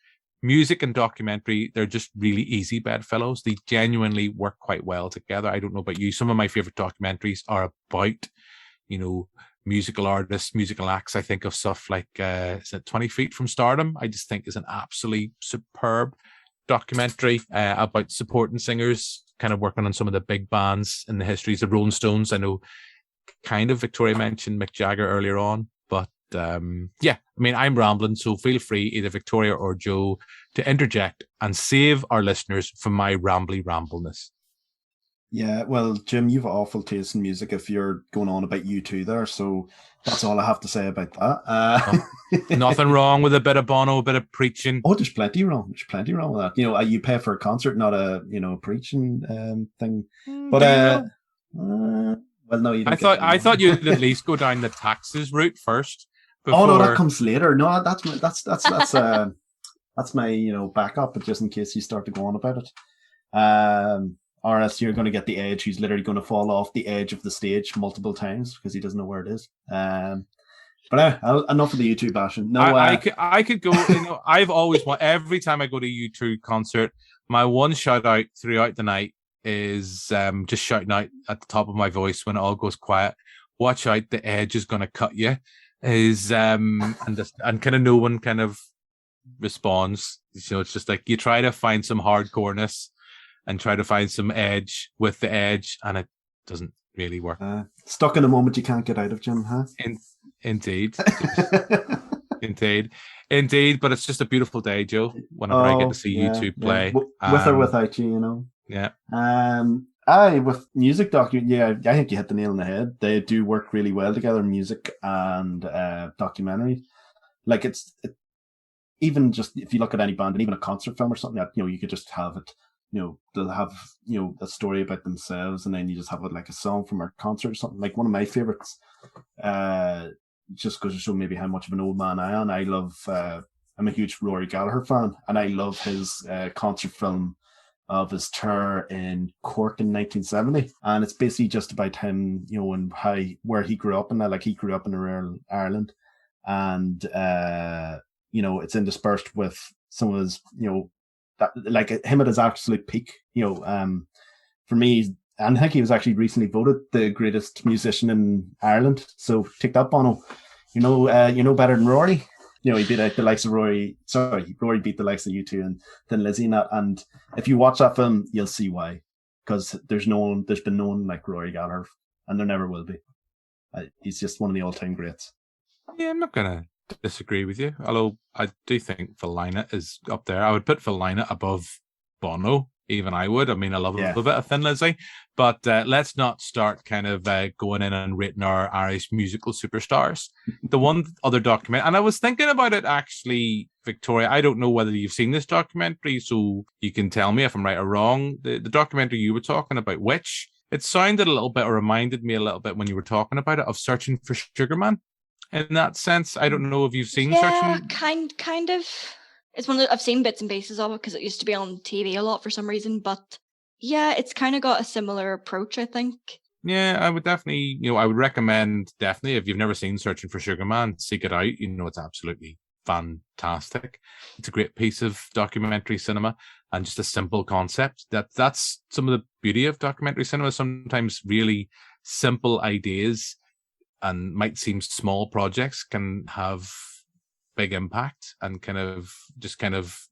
Music and documentary, they're just really easy bedfellows. They genuinely work quite well together. I don't know about you. Some of my favorite documentaries are about, musical artists, musical acts. I think of stuff like, is it 20 Feet from Stardom? I just think is an absolutely superb documentary about supporting singers, kind of working on some of the big bands in the histories of Rolling Stones. I know kind of Victoria mentioned Mick Jagger earlier on, but I'm rambling, so feel free, either Victoria or Joe, to interject and save our listeners from my rambleness. Yeah, well, Jim, you've awful taste in music if you're going on about U2 there, so that's all I have to say about that. Nothing wrong with a bit of Bono, a bit of preaching. Oh, there's plenty wrong. There's plenty wrong with that. You pay for a concert, not a preaching thing. But well, no, you don't. I thought you'd at least go down the taxes route first. Before... Oh no, that comes later. No, that's my backup, but just in case you start to go on about it. Or else you're going to get the Edge, who's literally going to fall off the edge of the stage multiple times because he doesn't know where it is. But enough of the YouTube bashing. No, I could go. I've always every time I go to a U2 concert, my one shout out throughout the night is just shouting out at the top of my voice when it all goes quiet. Watch out, the Edge is going to cut you. And kind of no one kind of responds. It's just like you try to find some hardcoreness and try to find some edge with the Edge, and it doesn't really work. Stuck in a moment you can't get out of, Jim, huh? Indeed. Indeed. But it's just a beautiful day, Joe, whenever I get to see U2 play. With or without you, Yeah. With music I think you hit the nail on the head. They do work really well together, music and documentary. Like even just if you look at any band and even a concert film or something that, you could just have it, they'll have, a story about themselves and then you just have it like a song from a concert or something. Like one of my favorites, just goes to show maybe how much of an old man I am. I love, I'm a huge Rory Gallagher fan, and I love his concert film of his tour in Cork in 1970, and it's basically just about him, and where he grew up, and like he grew up in rural Ireland, and it's interspersed with some of his, like him at his absolute peak, for me. And I think he was actually recently voted the greatest musician in Ireland. So take that, Bono. You know better than Rory. He beat out the likes of Rory. Sorry, Rory beat the likes of U2 and then Lizzie and that. And if you watch that film, you'll see why. Because there's been no one like Rory Gallagher, and there never will be. He's just one of the all-time greats. Yeah, I'm not gonna disagree with you. Although I do think Phil Lynott is up there. I would put Phil Lynott above Bono. Even I would. I mean, I love a little bit of Thin Lizzy, but let's not start kind of going in and rating our Irish musical superstars. The one other document, and I was thinking about it actually, Victoria. I don't know whether you've seen this documentary, so you can tell me if I'm right or wrong. The documentary you were talking about, which it sounded a little bit or reminded me a little bit when you were talking about it of Searching for Sugar Man. In that sense, I don't know if you've seen Searching. Kind of. It's one that I've seen bits and pieces of it because it used to be on TV a lot for some reason. But yeah, it's kind of got a similar approach, I think. Yeah, I would definitely, I would recommend definitely if you've never seen Searching for Sugar Man, seek it out. It's absolutely fantastic. It's a great piece of documentary cinema and just a simple concept. That's some of the beauty of documentary cinema. Sometimes really simple ideas and might seem small projects can have big impact and kind of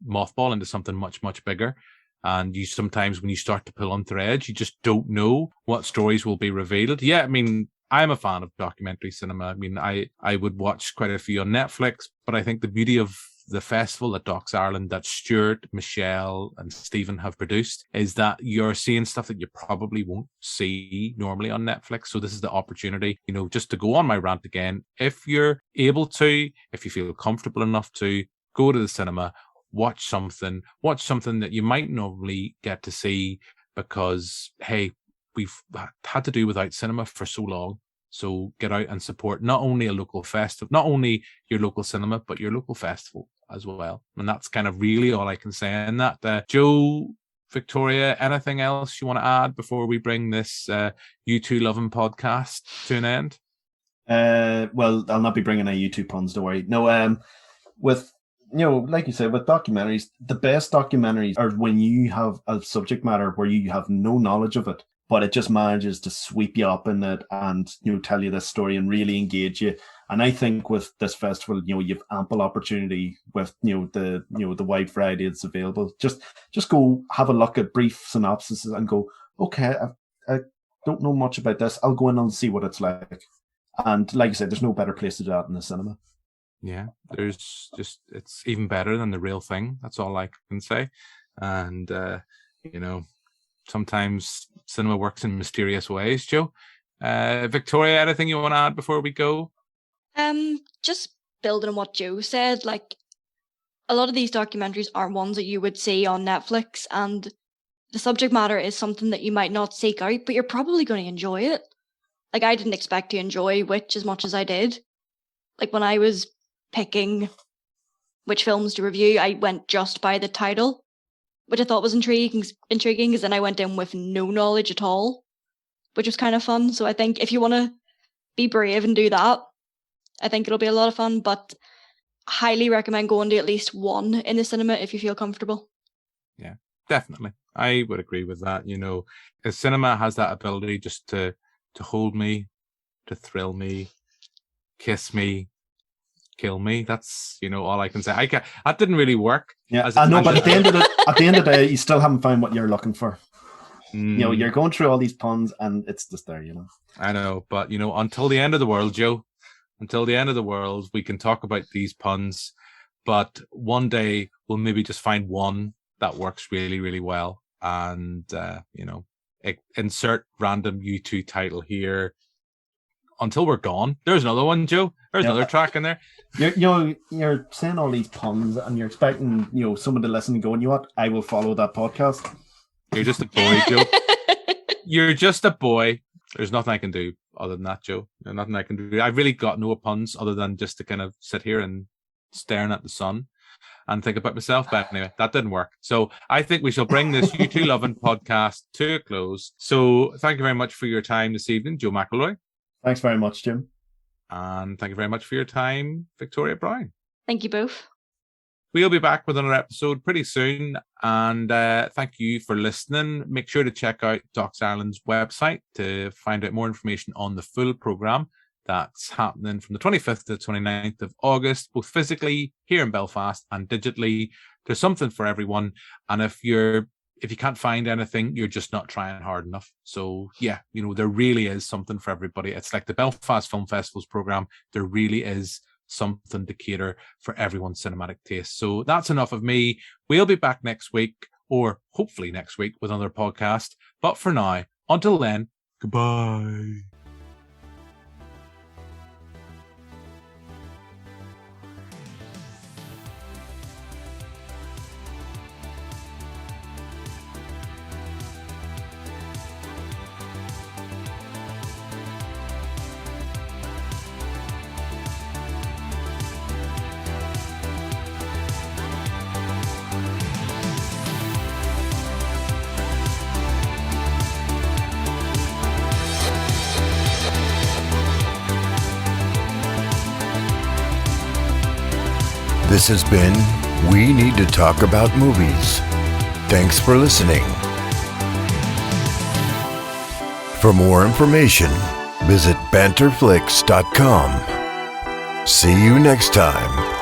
mothball into something much, much bigger. And you sometimes, when you start to pull on threads, you just don't know what stories will be revealed. Yeah, I mean, I'm a fan of documentary cinema. I mean, I would watch quite a few on Netflix, but I think the beauty of the festival at Docs Ireland that Stuart, Michelle and Stephen have produced is that you're seeing stuff that you probably won't see normally on Netflix. So this is the opportunity, just to go on my rant again. If you're able to, if you feel comfortable enough to, go to the cinema, watch something that you might normally get to see because, hey, we've had to do without cinema for so long. So get out and support not only a local festival, not only your local cinema, but your local festival as well. And that's kind of really all I can say in that. Joe, Victoria, anything else you want to add before we bring this U2 Loving podcast to an end? Well, I'll not be bringing any U2 puns, don't worry. No, with, like you said, with documentaries, the best documentaries are when you have a subject matter where you have no knowledge of it, but it just manages to sweep you up in it and, tell you this story and really engage you. And I think with this festival, you've ample opportunity with, the wide variety that's available. Just go have a look at brief synopses and go, okay, I don't know much about this. I'll go in and see what it's like. And like I said, there's no better place to do that in the cinema. Yeah, it's even better than the real thing. That's all I can say. And, sometimes cinema works in mysterious ways. Joe, Victoria, anything you want to add before we go? Just building on what Joe said, like a lot of these documentaries are ones that you would see on Netflix, and the subject matter is something that you might not seek out, but you're probably going to enjoy it. Like I didn't expect to enjoy Witch as much as I did. Like when I was picking which films to review, I went just by the title. which I thought was intriguing because then I went in with no knowledge at all, which was kind of fun. So I think if you want to be brave and do that, I think it'll be a lot of fun, but highly recommend going to at least one in the cinema if you feel comfortable. Yeah, definitely. I would agree with that. You know, the cinema has that ability just to hold me, to thrill me, kiss me, kill me. That's, you know, all I can say. That didn't really work. Yeah, I know, but at the end of the day, you still haven't found what you're looking for. You know, you're going through all these puns and it's just there, you know. I know, but you know, until the end of the world, Joe, until the end of the world, we can talk about these puns, but one day we'll maybe just find one that works really, really well. And, you know, insert random U2 title here until we're gone. There's another one, Joe. There's another track in there. You're saying all these puns and you're expecting, you know, someone to listen and go, you know what? I will follow that podcast. You're just a boy, Joe. You're just a boy. There's nothing I can do other than that, Joe. There's nothing I can do. I've really got no puns other than just to kind of sit here and staring at the sun and think about myself. But anyway, that didn't work. So I think we shall bring this U2 Lovin' podcast to a close. So thank you very much for your time this evening, Joe McElroy. Thanks very much, Jim. And thank you very much for your time, Victoria Brown. Thank you both. We'll be back with another episode pretty soon. And thank you for listening. Make sure to check out Docs Ireland's website to find out more information on the full programme that's happening from the 25th to the 29th of August, both physically here in Belfast and digitally. There's something for everyone. And if you can't find anything, you're just not trying hard enough. So yeah, you know, there really is something for everybody. It's like the Belfast Film Festivals programme. There really is something to cater for everyone's cinematic taste. So that's enough of me. We'll be back next week, or hopefully next week, with another podcast. But for now, until then, goodbye. This has been We Need to Talk About Movies. Thanks for listening. For more information, visit banterflix.com. See you next time.